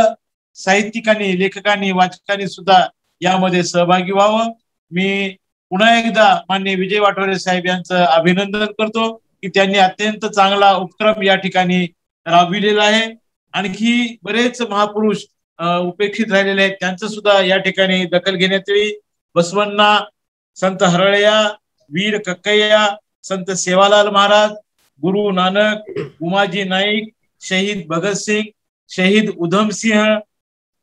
Speaker 13: साहित्यिकांनी, लेखकांनी, वाचकांनी सुद्धा यामध्ये सहभागी व्हावं. मी पुन्हा एकदा माननीय विजय वाठोरे साहेब यांचं अभिनंदन करतो की त्यांनी अत्यंत चांगला उपक्रम या ठिकाणी राबविलेला आहे. आणखी बरेच महापुरुष उपेक्षित राहिलेले आहेत, त्यांचं सुद्धा या ठिकाणी दखल घेण्यात यावी. बसवण्णा संत हरळया, वीर कक्कय्या, संत सेवालाल महाराज, गुरु नानक, उमाजी नाईक, शहीद भगतसिंग, शहीद उधम सिंह,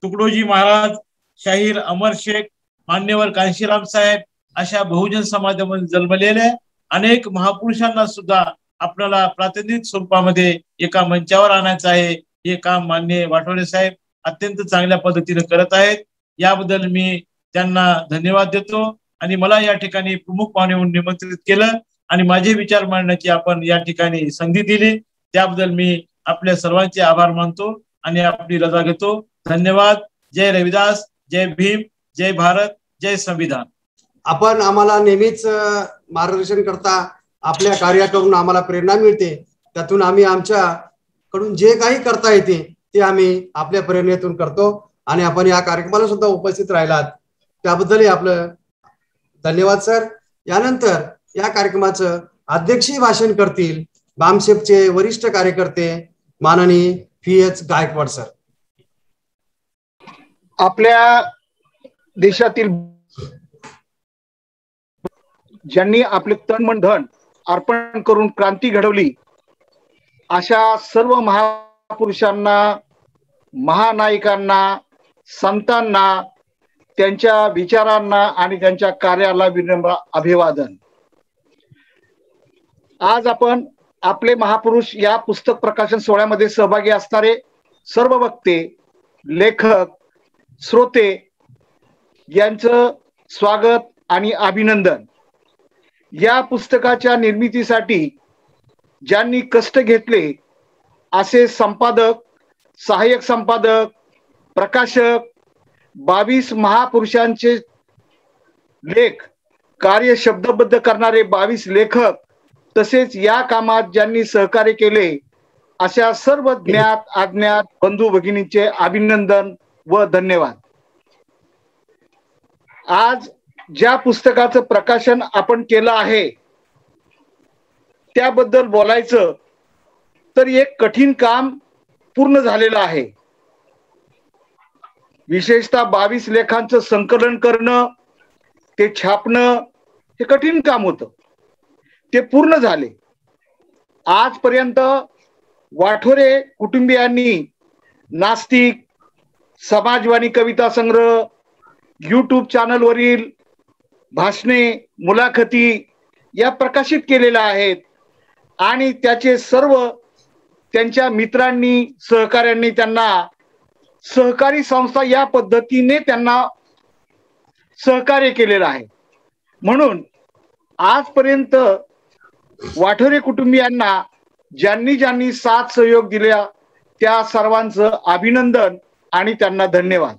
Speaker 13: तुकडोजी महाराज, शाहीर अमर शेख, मान्यवर कांशीराम साहेब, अशा बहुजन समाजामध्ये जन्मलेल्या अनेक महापुरुषांना सुद्धा आपल्याला प्रातिनिधिक स्वरूपामध्ये एका मंचावर आणायचं आहे. हे काम माननीय वाठोरे साहेब अत्यंत चांगल्या पद्धतीने करत आहेत. याबद्दल मी त्यांना धन्यवाद देतो आणि मला या ठिकाणी प्रमुख पाहुणे म्हणून निमंत्रित केलं आणि माझे विचार मांडण्याची आपण या ठिकाणी संधी दिली, त्याबद्दल मी आपल्या सर्वांचे आभार मानतो आणि आपली रजा घेतो. धन्यवाद. जय रविदास, जय भीम, जय भारत, जय संविधान.
Speaker 1: आपण आम्हाला नेहमीच मार्गदर्शन करता, आपल्या कार्याकडून आम्हाला प्रेरणा मिळते, त्यातून आम्ही आमच्याकडून जे काही करता येते ते आम्ही आपल्या प्रेरणेतून करतो आणि आपण या कार्यक्रमाला सुद्धा उपस्थित राहिलात त्याबद्दलही आपलं धन्यवाद सर. यानंतर या कार्यक्रमाचं अध्यक्षीय भाषण करतील बामसेफचे वरिष्ठ कार्यकर्ते माननीय PH गायकवाड सर.
Speaker 12: आपल्या देशातील ज्यांनी आपले तन मन धन अर्पण करून क्रांती घडवली अशा सर्व महापुरुषांना, महानायकांना, संतांना, त्यांच्या विचारांना आणि त्यांच्या कार्याला विनम्र अभिवादन. आज आपण आपले महापुरुष या पुस्तक प्रकाशन सोहळ्यामध्ये सहभागी असणारे सर्व वक्ते, लेखक, श्रोते यांचं स्वागत आणि अभिनंदन. या पुस्तकाच्या निर्मितीसाठी ज्यांनी कष्ट घेतले असे संपादक, सहाय्यक संपादक, प्रकाशक, 22 महापुरुषांचे लेख, कार्य शब्दबद्ध करणारे 22 लेखक, तसेच या कामात ज्यांनी सहकार्य केले अशा सर्व ज्ञात अज्ञात बंधू भगिनींचे अभिनंदन व धन्यवाद. आज ज्या पुस्तकाचं प्रकाशन आपण केलं आहे त्याबद्दल बोलायचं तर एक कठीण काम पूर्ण झालेलं आहे. विशेषतः 22 लेखांचं संकलन करणं, ते छापणं हे कठीण काम होतं. ते पूर्ण झाले. आजपर्यंत वाठोरे कुटुंबियांनी नास्तिक, समाजवाणी कविता संग्रह, YouTube चॅनलवरील भाषणे, मुलाखती या प्रकाशित केलेल्या आहेत आणि त्याचे सर्व त्यांच्या मित्रांनी, सहकाऱ्यांनी त्यांना सहकारी संस्था या पद्धतीने त्यांना सहकार्य केलेलं आहे. म्हणून आजपर्यंत वाठोरे कुटुंबियांना ज्यांनी ज्यांनी साथ सहयोग दिला त्या सर्वांचं अभिनंदन आणि त्यांना धन्यवाद.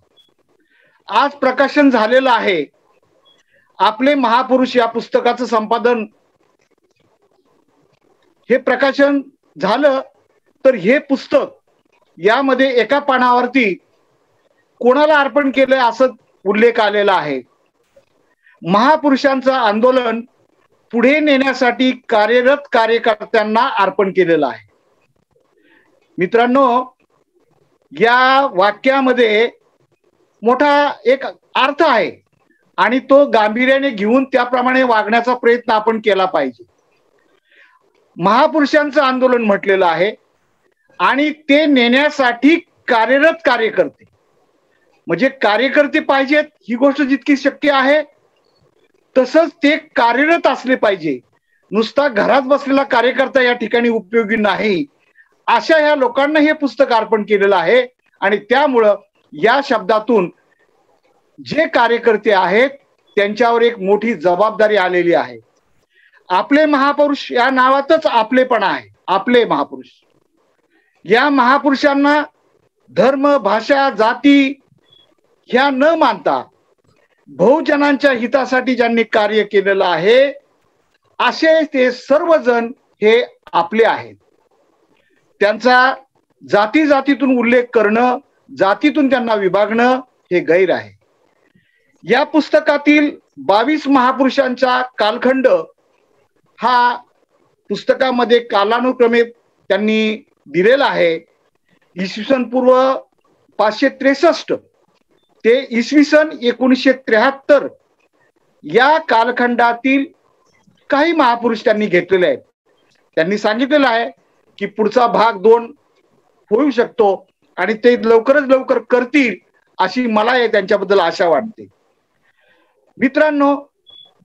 Speaker 12: आज प्रकाशन झालेलं आहे. आपले महापुरुष या पुस्तकाचं संपादन हे प्रकाशन झालं तर हे पुस्तक यामध्ये एका पानावरती कोणाला अर्पण केलंय असं उल्लेख आलेला आहे. महापुरुषांचं आंदोलन पुढे नेण्यासाठी कार्यरत कार्यकर्त्यांना अर्पण केलेलं आहे. मित्रांनो, या वाक्यामध्ये मोठा एक अर्थ आहे आणि तो गांभीर्याने घेऊन त्याप्रमाणे वागण्याचा प्रयत्न आपण केला पाहिजे. महापुरुषांचं आंदोलन म्हटलेलं आहे आणि ते नेण्यासाठी कार्यरत कार्यकर्ते, म्हणजे कार्यकर्ते पाहिजेत ही गोष्ट जितकी शक्य आहे तसंच ते कार्यरत असले पाहिजे. नुसता घरात बसलेला कार्यकर्ता या ठिकाणी उपयोगी नाही. अशा ह्या लोकांना हे पुस्तक अर्पण केलेलं आहे आणि त्यामुळं या शब्दातून जे कार्यकर्ते आहेत त्यांच्यावर एक मोठी जबाबदारी आलेली आहे. आपले महापुरुष या नावातच आपलेपणा आहे. आपले महापुरुष, या महापुरुषांना धर्म, भाषा, जाती ह्या न मानता बहुजनांच्या हितासाठी ज्यांनी कार्य केलेलं आहे असे ते सर्वजण हे आपले आहेत. त्यांचा जाती जातीतून उल्लेख करणं, जातीतून त्यांना विभागणं हे गैर आहे. या पुस्तकातील 22 महापुरुषांचा कालखंड हा पुस्तकामध्ये कालानुक्रमे त्यांनी दिलेला आहे. इसवी सन पूर्व 563 ते इसवी सन 1973
Speaker 14: या कालखंडातील काही महापुरुष त्यांनी घेतलेले आहेत. त्यांनी सांगितलेलं आहे की पुढचा भाग 2 होऊ शकतो आणि ते लवकरच लवकर करतील अशी मला त्यांच्याबद्दल आशा वाटते. मित्रांनो,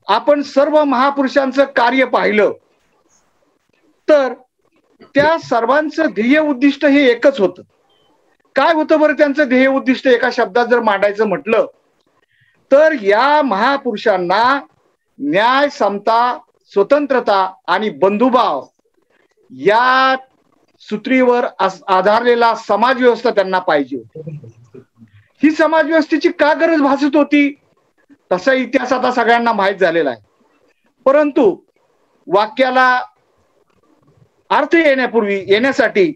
Speaker 14: आपण सर्व महापुरुषांचं कार्य पाहिलं तर त्या सर्वांचं ध्येय उद्दिष्ट हे एकच होतं. काय होतं बरं त्यांचं ध्येय उद्दिष्ट एका शब्दात जर मांडायचं म्हटलं तर या महापुरुषांना न्याय, समता, स्वतंत्रता आणि बंधुभाव या सूत्रीवर आधारलेला समाज व्यवस्था त्यांना पाहिजे होती. ही समाज व्यवस्थेची का गरज भासत होती तसा इतिहास आता सगळ्यांना माहीत झालेला आहे. परंतु वाक्याला अर्थ येण्यासाठी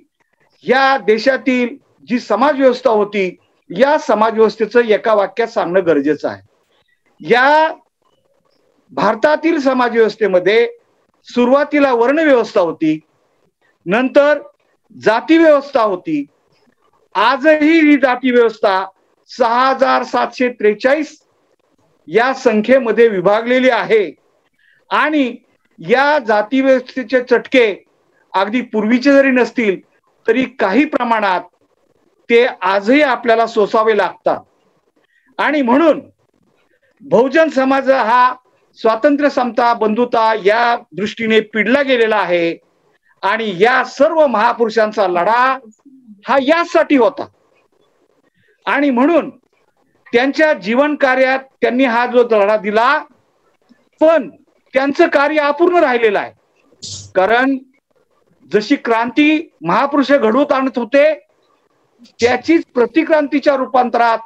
Speaker 14: या देशातील जी समाज व्यवस्था होती या समाज व्यवस्थेचं एका वाक्यात सांगणं गरजेचं आहे. या भारतातील समाज व्यवस्थेमध्ये सुरुवातीला वर्ण व्यवस्था होती, नंतर जाती व्यवस्था होती. आजही ही जाती व्यवस्था 6743 या संख्येमध्ये विभागलेली आहे आणि या जाती व्यवस्थेचे चटके अगदी पूर्वीचे जरी नसतील तरी काही प्रमाणात ते आजही आपल्याला सोसावे लागतात. आणि म्हणून बहुजन समाज हा स्वातंत्र्य, समता, बंधुता या दृष्टीने पिडला गेलेला आहे आणि या सर्व महापुरुषांचा लढा हा यासाठी होता. आणि म्हणून त्यांच्या जीवन कार्यात त्यांनी हा जो लढा दिला पण त्यांचं कार्य अपूर्ण राहिलेलं आहे. कारण जशी क्रांती महापुरुष घडवत आणत होते त्याचीच प्रतिक्रांतीच्या रूपांतरात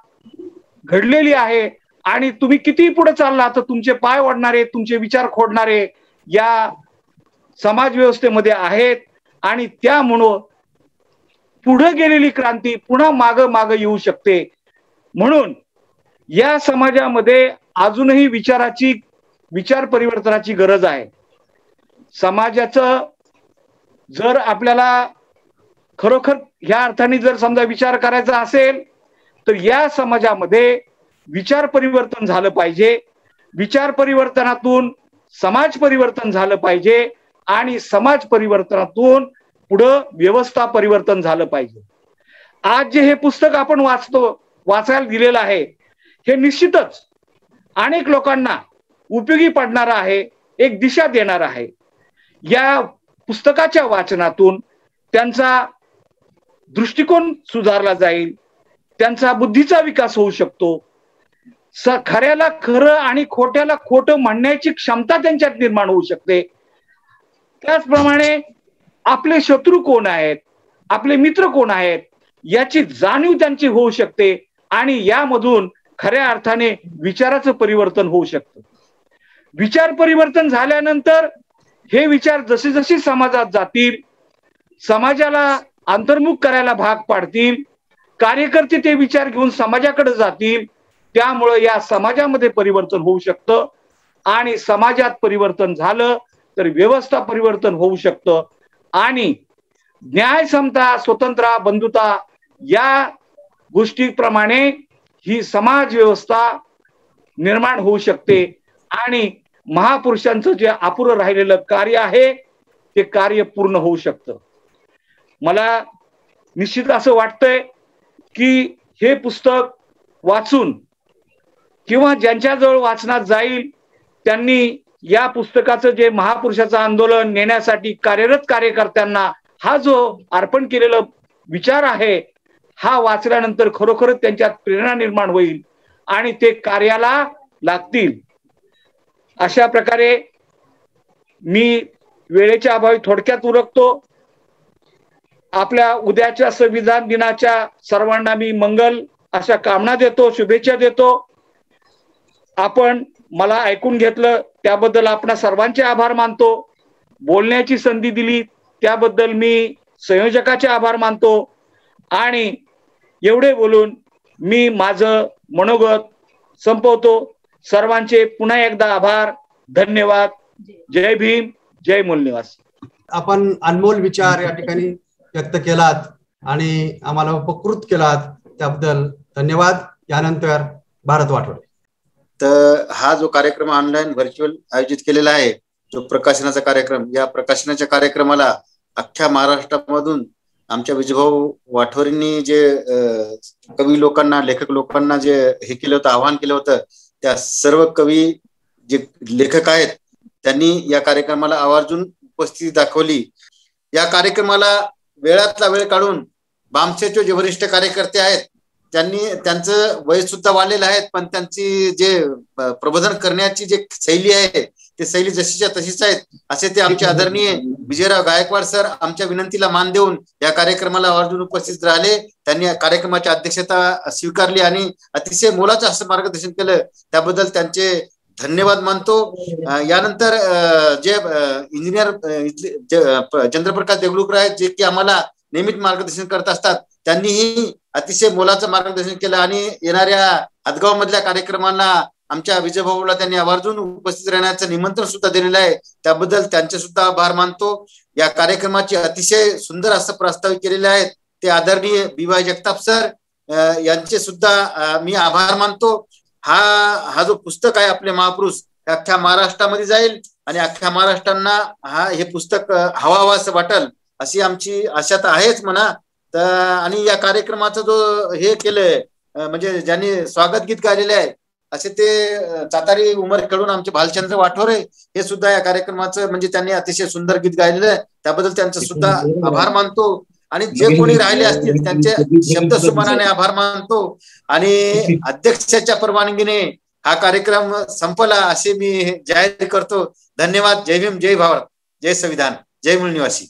Speaker 14: घडलेली आहे. आणि तुम्ही किती पुढे चालला तर तुमचे पाय ओढणारे, तुमचे विचार खोडणारे या समाज व्यवस्थेमध्ये आहेत आणि त्यामुळं पुढे गेलेली क्रांती पुन्हा माग येऊ शकते. म्हणून या समाजामध्ये अजूनही विचार परिवर्तनाची गरज आहे. समाजाचं जर आपल्याला खरोखर ह्या अर्थाने जर समजा विचार करायचा असेल तर या समाजामध्ये विचार परिवर्तन झालं पाहिजे. विचार परिवर्तनातून समाज परिवर्तन झालं पाहिजे आणि समाज परिवर्तनातून पुढं व्यवस्था परिवर्तन झालं पाहिजे. आज जे हे पुस्तक आपण वाचायला दिलेलं आहे हे निश्चितच अनेक लोकांना उपयोगी पडणार आहे, एक दिशा देणार आहे. या पुस्तकाच्या वाचनातून त्यांचा दृष्टिकोन सुधारला जाईल, त्यांचा बुद्धीचा विकास होऊ शकतो, खऱ्याला खरं आणि खोट्याला खोटं म्हणण्याची क्षमता त्यांच्यात निर्माण होऊ शकते. त्याचप्रमाणे आपले शत्रू कोण आहेत, आपले मित्र कोण आहेत याची जाणीव त्यांची होऊ शकते आणि यामधून खऱ्या अर्थाने विचाराचं परिवर्तन होऊ शकतं. विचार परिवर्तन झाल्यानंतर हे विचार जसे जसे समाजात जातील, समाजाला अंतर्मुख करायला भाग पाडतील, कार्यकर्ते ते विचार घेऊन समाजाकडे जातील, त्यामुळे या समाजामध्ये परिवर्तन होऊ शकतं आणि समाजात परिवर्तन झालं तर व्यवस्था परिवर्तन होऊ शकतं आणि न्याय, समता, स्वतंत्र, बंधुता या गोष्टीप्रमाणे ही समाज व्यवस्था निर्माण होऊ शकते आणि महापुरुषांचं जे अपुरं राहिलेलं कार्य आहे ते कार्य पूर्ण होऊ शकतं. मला निश्चित असं वाटतंय की हे पुस्तक वाचून किंवा ज्यांच्याजवळ वाचनात जाईल त्यांनी या पुस्तकाचं जे महापुरुषाचं आंदोलन नेण्यासाठी कार्यरत कार्यकर्त्यांना हा जो अर्पण केलेला विचार आहे हा वाचल्यानंतर खरोखरच त्यांच्यात प्रेरणा निर्माण होईल आणि ते कार्याला लागतील. अशा प्रकारे मी वेळेच्या अभावी थोडक्यात उरकतो. आपल्या उद्याच्या संविधान दिनाच्या सर्वांना मी मंगल अशा कामना देतो, शुभेच्छा देतो. आपण मला ऐकून घेतलं त्याबद्दल आपणा सर्वांचे आभार मानतो. बोलण्याची संधी दिली त्याबद्दल मी संयोजकाचे आभार मानतो आणि एवढे बोलून मी माझं मनोगत संपवतो. सर्वांचे पुन्हा एकदा आभार, धन्यवाद. जय भीम, जय मूलनिवास.
Speaker 1: आपण अनमोल विचार या ठिकाणी व्यक्त केलात आणि आम्हाला उपकृत केलात त्याबद्दल धन्यवाद. यानंतर भारत वाटोळे.
Speaker 2: तर हा जो कार्यक्रम ऑनलाईन व्हर्च्युअल आयोजित केलेला आहे, जो प्रकाशनाचा कार्यक्रम, या प्रकाशनाच्या कार्यक्रमाला अख्ख्या महाराष्ट्रामधून आमच्या विजयभाऊ वाठोरेंनी जे कवी लोकांना, लेखक लोकांना जे हे केलं होतं, आवाहन केलं होतं, त्या सर्व कवी जे लेखक आहेत त्यांनी या कार्यक्रमाला आवर्जून उपस्थिती दाखवली. या कार्यक्रमाला वेळातला वेळ काढून बामसेचे जे वरिष्ठ कार्यकर्ते आहेत त्यांचं वय सुद्धा वाढलेलं आहे, पण त्यांची जे प्रबोधन करण्याची जे शैली आहे ते शैली जशीच्या तशीच आहेत, असे ते आमचे आदरणीय विजयराव गायकवाड सर आमच्या विनंतीला मान देऊन या कार्यक्रमाला आवर्जून उपस्थित राहिले. त्यांनी कार्यक्रमाची अध्यक्षता स्वीकारली आणि अतिशय मोलाचं असं मार्गदर्शन केलं, त्याबद्दल त्यांचे धन्यवाद मानतो. यानंतर जे इंजिनियर चंद्रप्रकाश देगलूकर आहेत, जे की आम्हाला नियमित मार्गदर्शन करत असतात, त्यांनीही अतिशय मोलाचं मार्गदर्शन केलं आणि येणाऱ्या हदगाव मधल्या कार्यक्रमांना आमच्या विजयभाऊला त्यांनी आवर्जून उपस्थित राहण्याचं निमंत्रण सुद्धा दिलेलं आहे, त्याबद्दल त्यांचे सुद्धा आभार मानतो. या कार्यक्रमाचे अतिशय सुंदर असं प्रस्तावित केलेले आहेत ते आदरणीय BY जगताप सर यांचे सुद्धा मी आभार मानतो. हा जो पुस्तक आहे आपले महापुरुष, अख्ख्या महाराष्ट्रामध्ये जाईल आणि अख्ख्या महाराष्ट्रांना हे पुस्तक हवा असं वाटेल अशी आमची आशा तर आहेच म्हणा. आणि या कार्यक्रमाचं जो हे केलंय म्हणजे ज्यांनी स्वागत गीत गायलेले आहे असे ते चातारी उमरखेडून आमचे भालचंद्र वाठोरे हे सुद्धा या कार्यक्रमाचं म्हणजे त्यांनी अतिशय सुंदर गीत गायलेलं आहे, त्याबद्दल त्यांचं सुद्धा आभार मानतो. आणि जे कोणी राहिले असतील त्यांचे शब्द सुमनाने आभार मानतो. आणि अध्यक्षाच्या परवानगीने हा कार्यक्रम संपला असे मी जाहीर करतो. धन्यवाद. जय भीम, जय भारत, जय संविधान, जय मूळ निवासी.